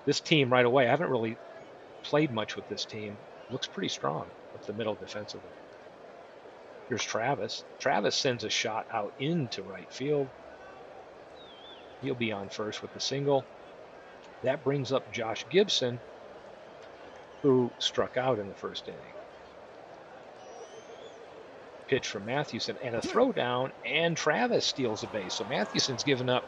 Speaker 1: this team right away, I haven't really played much with this team. Looks pretty strong up the middle defensively. Here's Travis. Travis sends a shot out into right field. He'll be on first with the single. That brings up Josh Gibson, who struck out in the first inning. Pitch from Mathewson and a throwdown, and Travis steals a base. So Mathewson's given up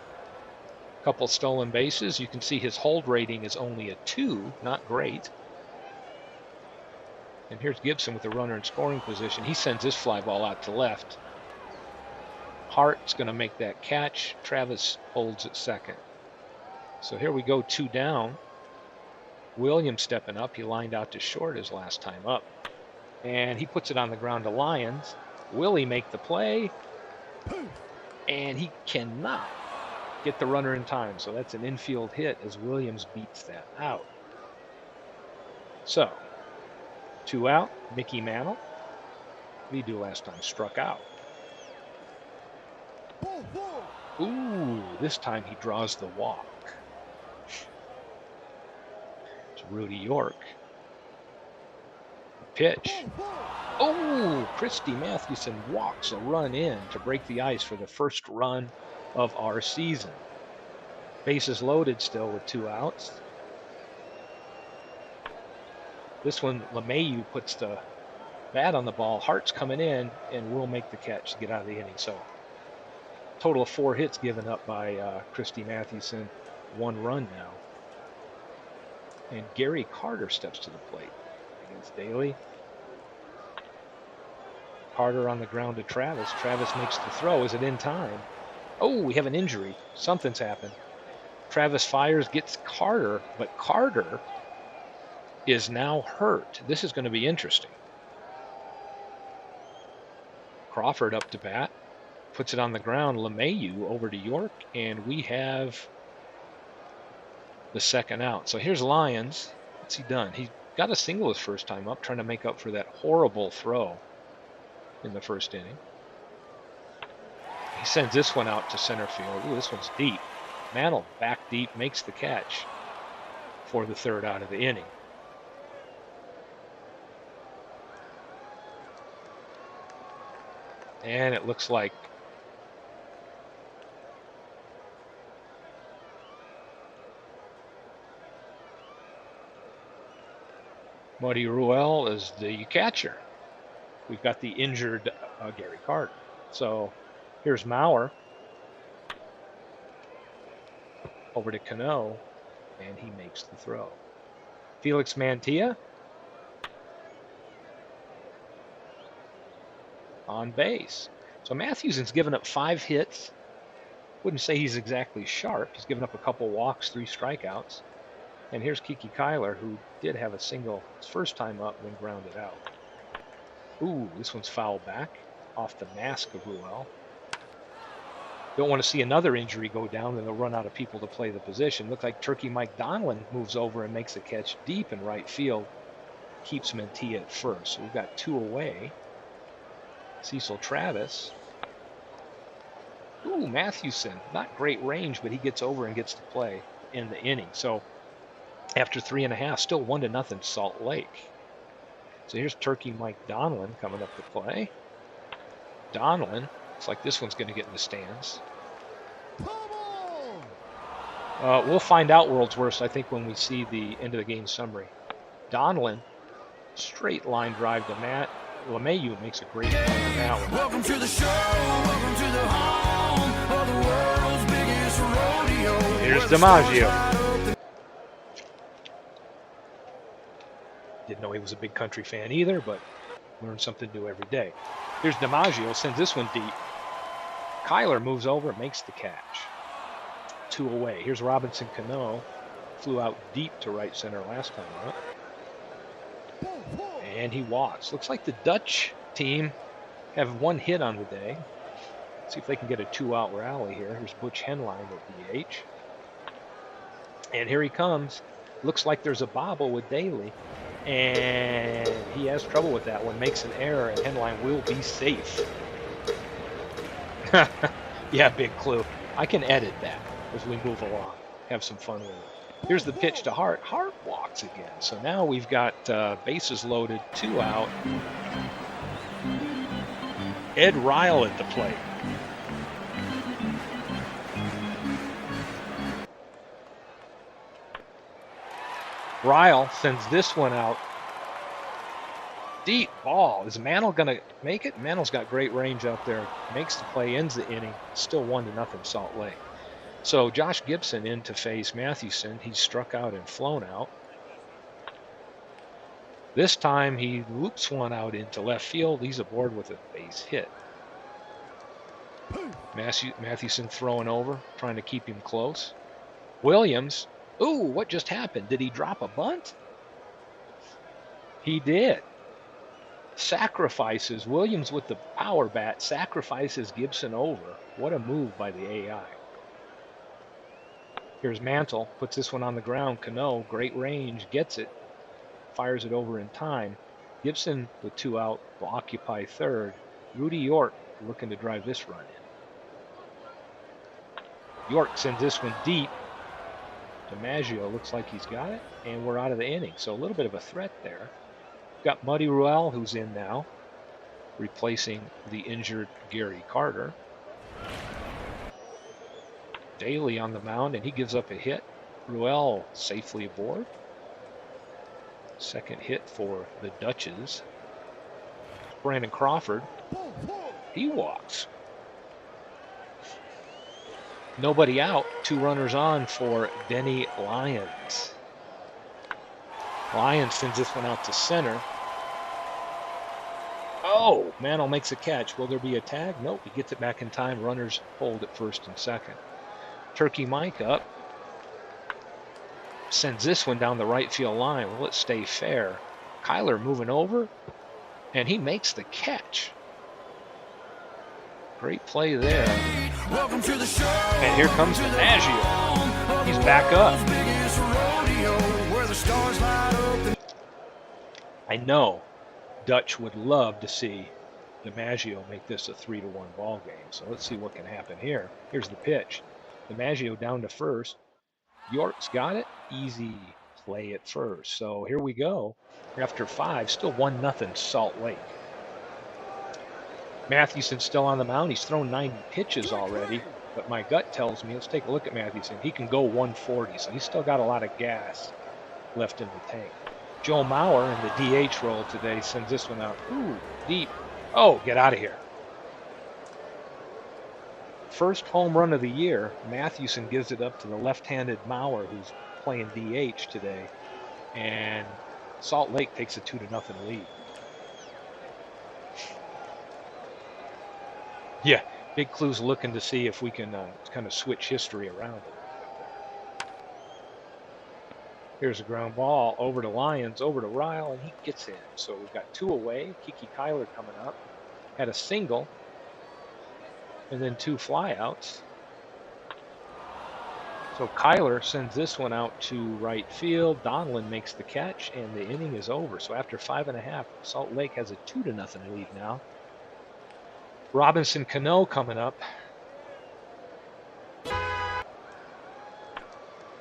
Speaker 1: a couple stolen bases. You can see his hold rating is only a 2, not great. And here's Gibson with a runner in scoring position. He sends this fly ball out to left. Hart's going to make that catch. Travis holds at second. So here we go, 2 down. Williams stepping up. He lined out to short his last time up. And he puts it on the ground to Lyons. Will he make the play? And he cannot get the runner in time. So that's an infield hit as Williams beats that out. So 2 out. Mickey Mantle. What did he do last time? Struck out. Ooh, this time he draws the walk. It's Rudy York. Pitch. Oh, Christy Mathewson walks a run in to break the ice for the first run of our season. Bases loaded still with 2 outs. This one, LeMahieu puts the bat on the ball. Hart's coming in and will make the catch to get out of the inning. So total of 4 hits given up by Christy Mathewson. 1 run now. And Gary Carter steps to the plate against Daly. Carter on the ground to Travis. Travis makes the throw. Is it in time? Oh, we have an injury. Something's happened. Travis fires, gets Carter, but Carter is now hurt. This is going to be interesting. Crawford up to bat. Puts it on the ground. LeMahieu over to York, and we have the second out. So here's Lyons. What's he done? He got a single his first time up, trying to make up for that horrible throw in the first inning. He sends this one out to center field. Ooh, this one's deep. Mantle back deep, makes the catch for the 3rd out of the inning. And it looks like Marty Ruel is the catcher. We've got the injured Gary Carter. So here's Maurer over to Cano, and he makes the throw. Felix Mantilla on base. So Mathewson's given up 5 hits. Wouldn't say he's exactly sharp. He's given up a couple walks, 3 strikeouts. And here's Kiki Kyler, who did have a single his first time up, then grounded out. Ooh, this one's fouled back off the mask of Ruel. Don't want to see another injury go down, then they'll run out of people to play the position. Looks like Turkey Mike Donlin moves over and makes a catch deep in right field. Keeps Mantilla at first. So we've got 2 away. Cecil Travis. Ooh, Mathewson. Not great range, but he gets over and gets to play in the inning. So after 3.5, still 1-0 Salt Lake. So here's Turkey Mike Donlin coming up to play. Donlin, looks like this one's going to get in the stands. We'll find out world's worst, I think, when we see the end of the game summary. Donlin, straight line drive to Matt. LeMahieu makes a great play on that one.
Speaker 2: Welcome to the show. Welcome to the home of the world's biggest rodeo.
Speaker 1: Here's DiMaggio. Did didn't know he was a big country fan either, but learn something new every day. Here's DiMaggio, sends this one deep. Kyler moves over and makes the catch. 2 away. Here's Robinson Cano. Flew out deep to right center last time out. And he walks. Looks like the Dutch team have 1 hit on the day. Let's see if they can get a 2-out rally here. Here's Butch Henline at DH. And here he comes. Looks like there's a bobble with Daly. And he has trouble with that one. Makes an error, and Henline will be safe. Yeah, big clue. I can edit that as we move along. Have some fun with it. Here's the pitch to Hart. Hart walks again. So now we've got bases loaded, 2 out. Ed Ryle at the plate. Ryle sends this one out. Deep ball. Is Mantle going to make it? Mantle's got great range out there. Makes the play, ends the inning. Still 1-0 Salt Lake. So Josh Gibson in to face Mathewson. He's struck out and flown out. This time he loops one out into left field. He's aboard with a base hit. Mathewson throwing over, trying to keep him close. Williams. Ooh, what just happened? Did he drop a bunt? He did. Sacrifices. Williams with the power bat sacrifices Gibson over. What a move by the AI. Here's Mantle. Puts this one on the ground. Cano, great range, gets it. Fires it over in time. Gibson with 2 out will occupy third. Rudy York looking to drive this run in. York sends this one deep. DiMaggio looks like he's got it, and we're out of the inning. So a little bit of a threat there. Got Muddy Ruel, who's in now, replacing the injured Gary Carter. Daly on the mound, and he gives up a hit. Ruel safely aboard. Second hit for the Dutches. Brandon Crawford, he walks. Nobody out. 2 runners on for Denny Lyons. Lyons sends this one out to center. Oh, Mantle makes a catch. Will there be a tag? Nope, he gets it back in time. Runners hold at first and second. Turkey Mike up. Sends this one down the right field line. Will it stay fair? Kyler moving over, and he makes the catch. Great play there.
Speaker 2: Welcome to the show.
Speaker 1: And here comes DiMaggio. He's back up. I know Dutch would love to see DiMaggio make this a 3-1 ball game. So let's see what can happen here. Here's the pitch. DiMaggio down to first. York's got it. Easy play at first. So here we go. After 5, still 1-0 Salt Lake. Mathewson still on the mound. He's thrown 90 pitches already, but my gut tells me, let's take a look at Mathewson. He can go 140, so he's still got a lot of gas left in the tank. Joe Mauer in the DH role today sends this one out. Ooh, deep. Oh, get out of here. First home run of the year. Mathewson gives it up to the left-handed Mauer, who's playing DH today, and Salt Lake takes a 2-0 lead. Yeah, Big Clue's looking to see if we can kind of switch history around a little bit there. Here's a ground ball over to Lyons, over to Ryle, and he gets in. So we've got 2 away. Kiki Kyler coming up. Had a single, and then 2 flyouts. So Kyler sends this one out to right field. Donlin makes the catch, and the inning is over. So after 5.5, Salt Lake has a 2-0 lead now. Robinson Cano coming up.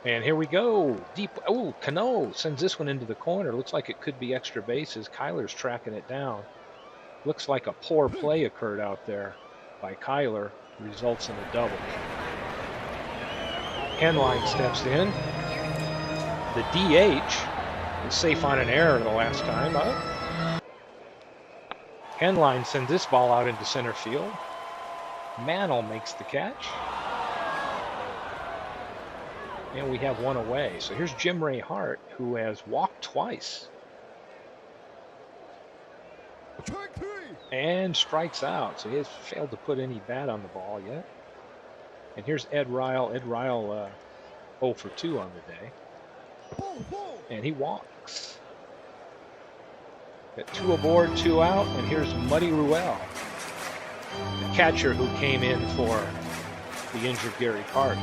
Speaker 1: And here we go. Deep. Oh, Cano sends this one into the corner. Looks like it could be extra bases. Kyler's tracking it down. Looks like a poor play occurred out there by Kyler. Results in a double. Henline steps in. The DH was safe on an error the last time. Henline sends this ball out into center field. Mantle makes the catch. And we have 1 away. So here's Jim Ray Hart, who has walked twice and strikes out. So he has failed to put any bat on the ball yet. And here's Ed Ryle. Ed Ryle 0 for 2 on the day. And he walks. Got 2 aboard, 2 out. And here's Muddy Ruel, the catcher who came in for the injured Gary Carter.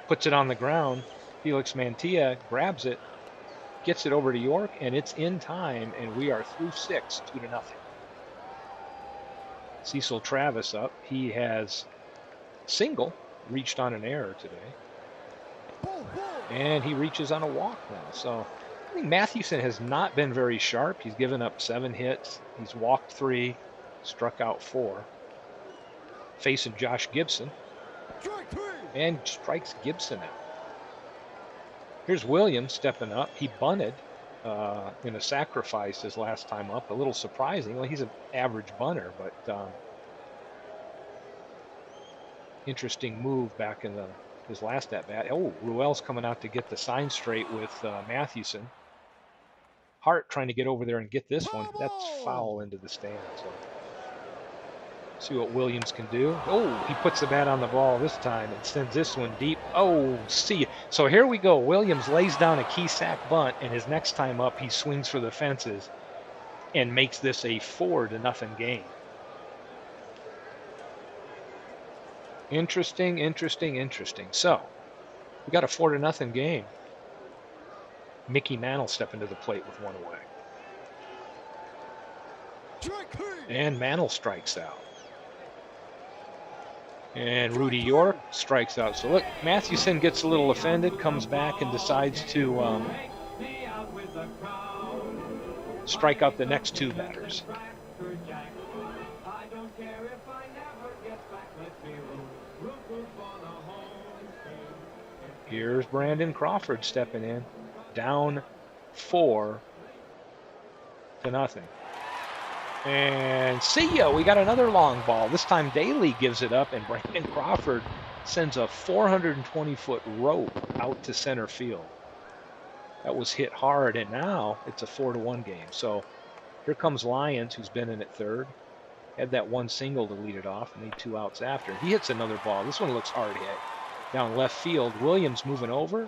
Speaker 1: Puts it on the ground. Felix Mantilla grabs it, gets it over to York, and it's in time, and we are through 6, 2-0. Cecil Travis up. He has single, reached on an error today. And he reaches on a walk now. So I think Mathewson has not been very sharp. He's given up 7 hits. He's walked 3, struck out 4. Facing Josh Gibson. And strikes Gibson out. Here's Williams stepping up. He bunted in a sacrifice his last time up. A little surprising. Well, he's an average bunter, but interesting move back in his last at bat. Oh, Ruel's coming out to get the sign straight with Mathewson. Hart trying to get over there and get this one. That's foul into the stand. So see what Williams can do. Oh, he puts the bat on the ball this time and sends this one deep. Oh, see. So here we go. Williams lays down a key sack bunt, and his next time up, he swings for the fences and makes this a 4-0 game. Interesting, interesting, interesting. So we got a 4-0 game. Mickey Mantle stepping to the plate with 1 away. And Mantle strikes out. And Rudy York strikes out. So look, Mathewson gets a little offended, comes back and decides to strike out the next 2 batters. Here's Brandon Crawford stepping in, down 4-0. And see ya, we got another long ball. This time Daly gives it up, and Brandon Crawford sends a 420-foot rope out to center field. That was hit hard, and now it's a 4-1 game. So here comes Lyons, who's been in at third. Had that 1 single to lead it off, and made 2 outs after. He hits another ball. This one looks hard hit. Down left field, Williams moving over,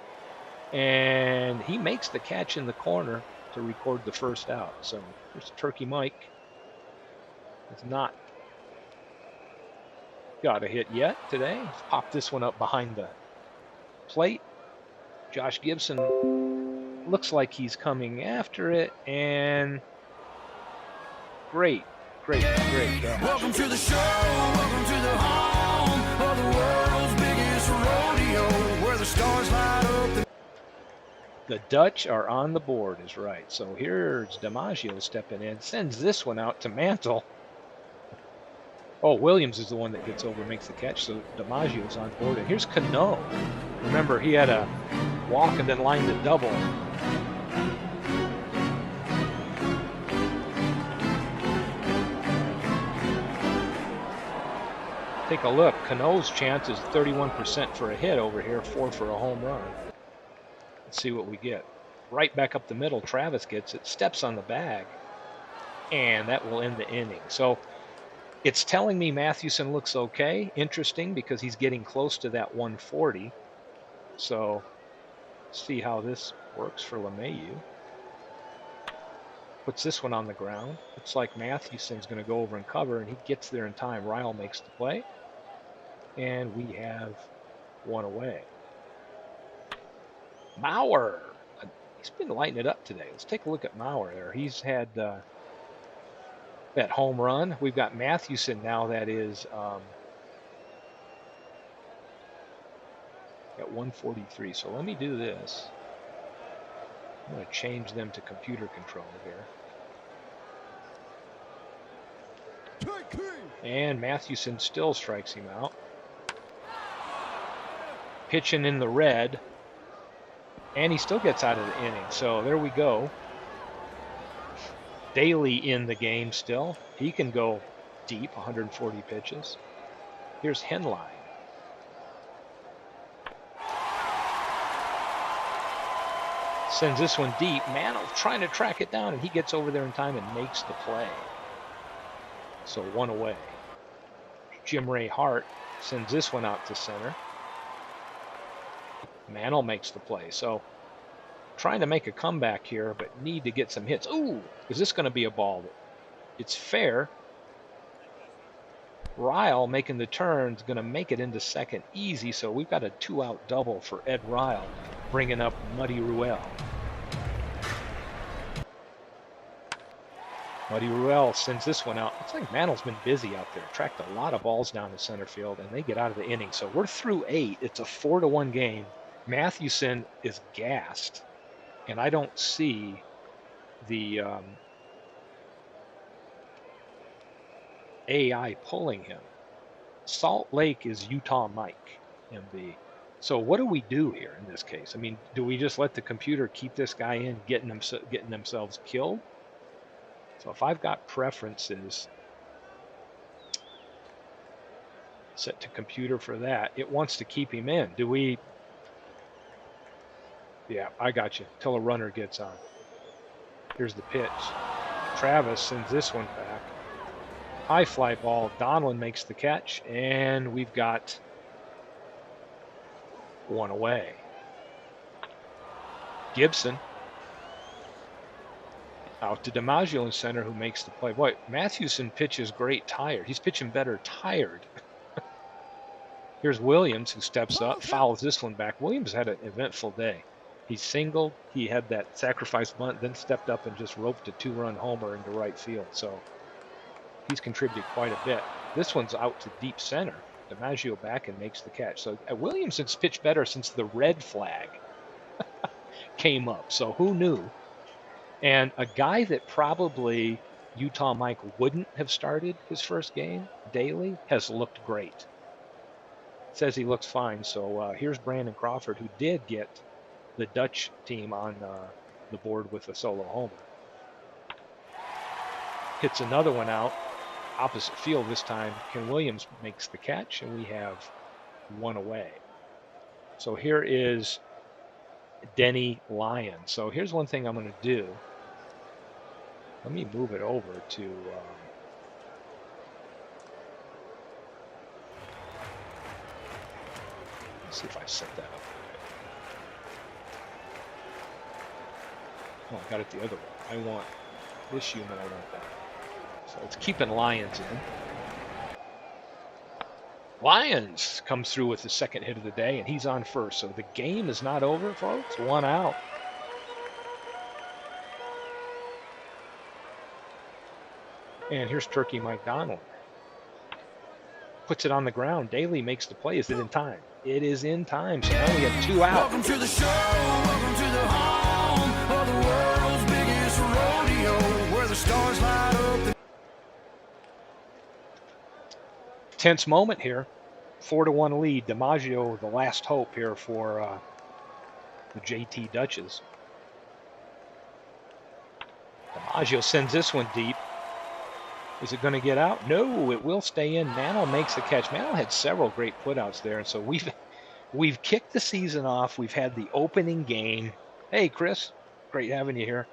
Speaker 1: and he makes the catch in the corner to record the first out. So here's Turkey Mike. Has not got a hit yet today. Let's pop this one up behind the plate. Josh Gibson looks like he's coming after it, and great job.
Speaker 2: Welcome to the show, welcome to the home of the world's biggest rodeo, where the stars light up.
Speaker 1: The Dutch are on the board, is right. So here's DiMaggio stepping in, sends this one out to Mantle. Oh, Williams is the one that gets over, makes the catch, so DiMaggio's on board. And here's Cano. Remember, he had a walk and then lined a double. Take a look. Cano's chance is 31% for a hit over here, 4 for a home run. Let's see what we get. Right back up the middle, Travis gets it, steps on the bag, and that will end the inning. So it's telling me Mathewson looks okay. Interesting, because he's getting close to that 140. So see how this works for LeMahieu. Puts this one on the ground. Looks like Mathewson's going to go over and cover, and he gets there in time. Ryle makes the play, and we have 1 away. Mauer. He's been lighting it up today. Let's take a look at Mauer there. He's had that home run. We've got Mathewson now that is at 143. So let me do this. I'm going to change them to computer control here. And Mathewson still strikes him out. Pitching in the red. And he still gets out of the inning. So there we go. Daly in the game still. He can go deep, 140 pitches. Here's Henline. Sends this one deep. Mantle trying to track it down, and he gets over there in time and makes the play. So 1 away. Jim Ray Hart sends this one out to center. Mantle makes the play. So trying to make a comeback here, but need to get some hits. Ooh, is this going to be a ball? It's fair. Ryle making the turn is going to make it into second easy. So we've got a 2-out double for Ed Ryle, bringing up Muddy Ruel. Muddy Ruel sends this one out. Looks like Mantle's been busy out there. Tracked a lot of balls down to center field, and they get out of the inning. So we're through 8. It's a 4-1 game. Mathewson is gassed, and I don't see the AI pulling him. Salt Lake is Utah Mike, MB. So what do we do here in this case? I mean, do we just let the computer keep this guy in, getting themselves killed? So if I've got preferences set to computer for that, it wants to keep him in. Do we? Yeah, I got you. Till a runner gets on. Here's the pitch. Travis sends this one back. High fly ball. Donlin makes the catch, and we've got 1 away. Gibson out to DiMaggio in center, who makes the play. Boy, Mathewson pitches great tired. He's pitching better tired. Here's Williams, who steps up, fouls this one back. Williams had an eventful day. He singled, he had that sacrifice bunt, then stepped up and just roped a 2-run homer into right field. So he's contributed quite a bit. This one's out to deep center. DiMaggio back and makes the catch. So Williams has pitched better since the red flag came up. So who knew? And a guy that probably Utah Mike wouldn't have started his first game, Daly, has looked great. Says he looks fine. So here's Brandon Crawford, who did get the Dutch team on the board with a solo homer. Hits another one out, opposite field this time. Ken Williams makes the catch, and we have 1 away. So here is Denny Lyon. So here's one thing I'm going to do. Let me move it over to let's see if I set that up. Oh, I got it the other way. I want this unit, I want that. So it's keeping Lyons in. Lyons comes through with the second hit of the day, and he's on first. So the game is not over, folks. 1 out. And here's Turkey Mike Donald. Puts it on the ground. Daly makes the play. Is it in time? It is in time. So now we have 2 out.
Speaker 2: Welcome to the show. Welcome to the home of the world's biggest rodeo, where the stars light up.
Speaker 1: Tense moment here. 4-1 lead. DiMaggio, the last hope here for the JT Dutches. DiMaggio sends this one deep. Is it going to get out? No, it will stay in. Mantle makes the catch. Mantle had several great putouts there, and so we've kicked the season off. We've had the opening game. Hey, Chris, great having you here.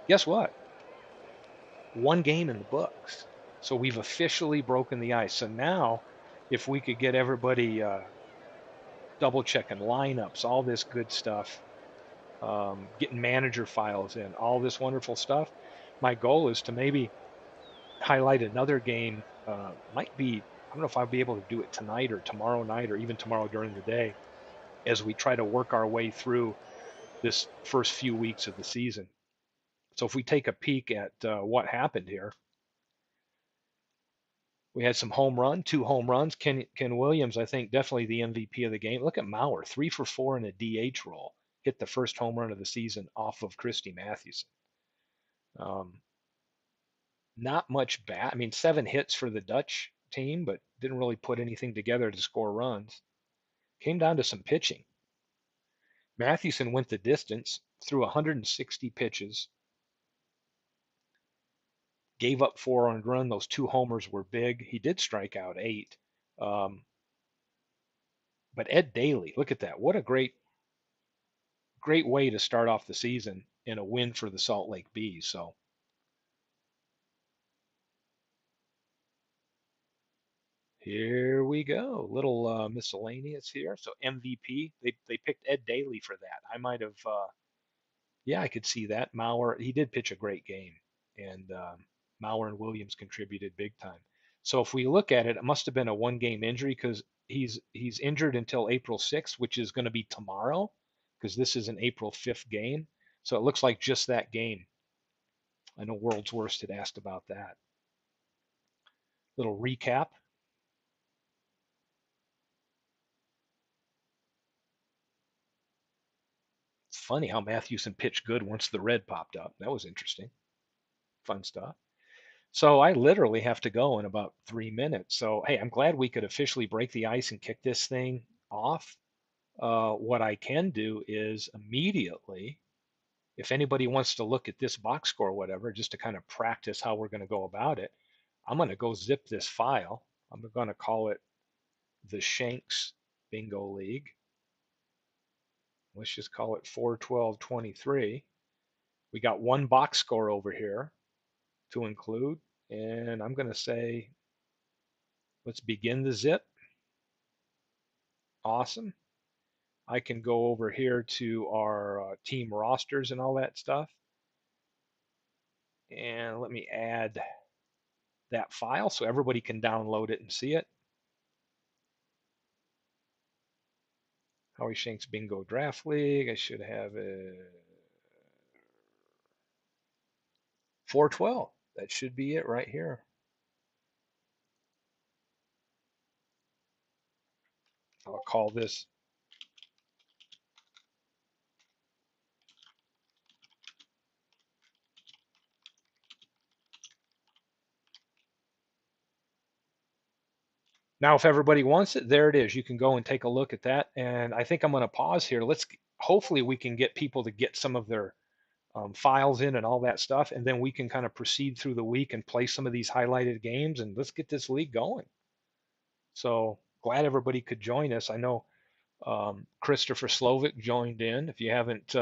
Speaker 1: Guess what? 1 game in the books. So we've officially broken the ice. So now, if we could get everybody double checking lineups, all this good stuff, getting manager files in, all this wonderful stuff, my goal is to maybe highlight another game. Might be, I don't know if I'll be able to do it tonight or tomorrow night or even tomorrow during the day, as we try to work our way through this first few weeks of the season. So if we take a peek at what happened here, we had some 2 home runs. Ken Williams, I think, definitely the MVP of the game. Look at Mauer, 3 for 4 in a DH role. Hit the first home run of the season off of Christy Mathewson. Not much bat. I mean, 7 hits for the Dutch team, but didn't really put anything together to score runs. Came down to some pitching. Mathewson went the distance, threw 160 pitches, gave up 4 earned run. Those 2 homers were big. He did strike out 8. But Ed Daly, look at that. What a great great way to start off the season in a win for the Salt Lake Bees. So here we go. Little miscellaneous here. So MVP, they picked Ed Daly for that. I might have, yeah, I could see that. Mauer, he did pitch a great game, and Mauer and Williams contributed big time. So if we look at it, it must have been a one-game injury because he's injured until April 6th, which is going to be tomorrow, because this is an April 5th game. So it looks like just that game. I know World's Worst had asked about that. Little recap. It's funny how Mathewson pitched good once the red popped up. That was interesting. Fun stuff. So I literally have to go in about 3 minutes. So hey, I'm glad we could officially break the ice and kick this thing off. What I can do is immediately, if anybody wants to look at this box score or whatever, just to kind of practice how we're going to go about it, I'm going to go zip this file. I'm going to call it the Shanks Bingo League. Let's just call it 41223. We got one box score over here to include, and I'm going to say, let's begin the zip. Awesome. I can go over here to our team rosters and all that stuff. And let me add that file so everybody can download it and see it. Howie Shanks Bingo Draft League. I should have it. 412. That should be it right here. I'll call this. Now, if everybody wants it, there it is. You can go and take a look at that. And I think I'm going to pause here. Let's hopefully we can get people to get some of their files in and all that stuff, and then we can kind of proceed through the week and play some of these highlighted games, and let's get this league going. So glad everybody could join us. I know Christopher Slovic joined in. If you haven't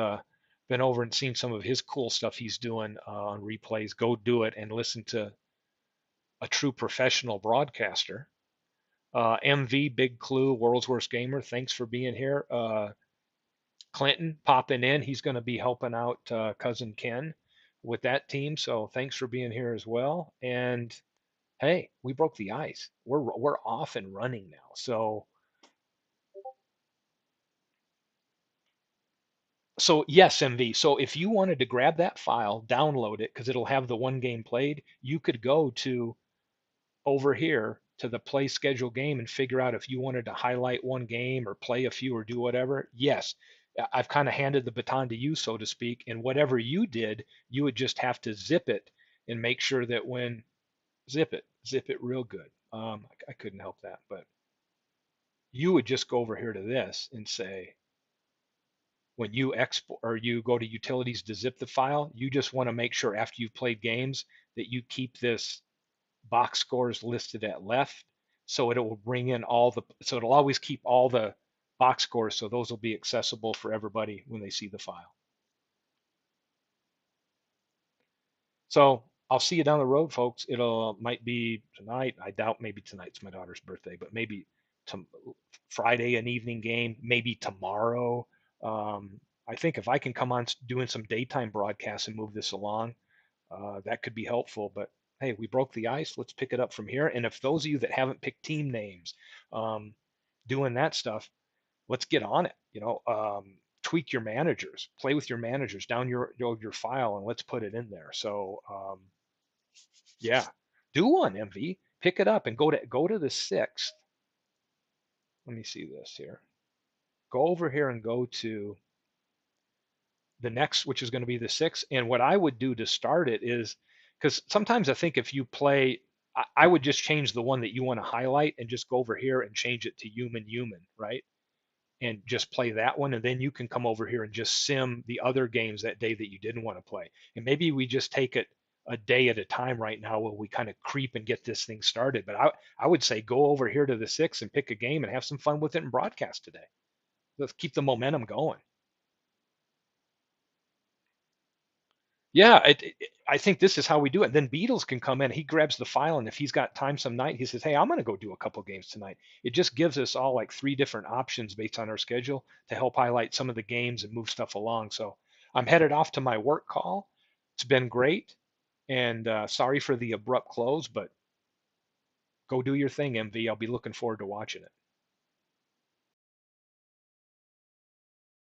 Speaker 1: been over and seen some of his cool stuff he's doing on replays, go do it and listen to a true professional broadcaster. MV, Big Clue, World's Worst Gamer, thanks for being here. Clinton popping in. He's going to be helping out cousin Ken with that team. So thanks for being here as well. And hey, we broke the ice. We're off and running now. So yes, MV. So if you wanted to grab that file, download it because it'll have the one game played. You could go to over here to the play schedule game and figure out if you wanted to highlight one game or play a few or do whatever. Yes, I've kind of handed the baton to you, so to speak. And whatever you did, you would just have to zip it and make sure that when zip it real good. I couldn't help that, but you would just go over here to this and say, when you export or you go to utilities to zip the file, you just want to make sure after you've played games that you keep this box scores listed at left, so it will bring in all the, so it'll always keep all the box scores, so those will be accessible for everybody when they see the file. So I'll see you down the road, folks. It'll might be tonight. I doubt maybe tonight's my daughter's birthday, but maybe to Friday an evening game, maybe tomorrow. I think if I can come on doing some daytime broadcasts and move this along, that could be helpful. But hey, we broke the ice. Let's pick it up from here. And if those of you that haven't picked team names, doing that stuff, let's get on it. Tweak your managers, play with your managers, down your file, and let's put it in there. So yeah, do one, MV. Pick it up and go to the 6th. Let me see this here. Go over here and go to the next, which is going to be the 6th. And what I would do to start it is, because sometimes I think if you play, I would just change the one that you want to highlight and just go over here and change it to human, right? And just play that one. And then you can come over here and just sim the other games that day that you didn't want to play. And maybe we just take it a day at a time right now while we kind of creep and get this thing started. But I would say go over here to the 6th and pick a game and have some fun with it and broadcast today. Let's keep the momentum going. Yeah, I think this is how we do it. Then Beatles can come in. He grabs the file, and if he's got time some night, he says, "Hey, I'm going to go do a couple games tonight." It just gives us all like three different options based on our schedule to help highlight some of the games and move stuff along. So I'm headed off to my work call. It's been great, and sorry for the abrupt close, but go do your thing, MV. I'll be looking forward to watching it.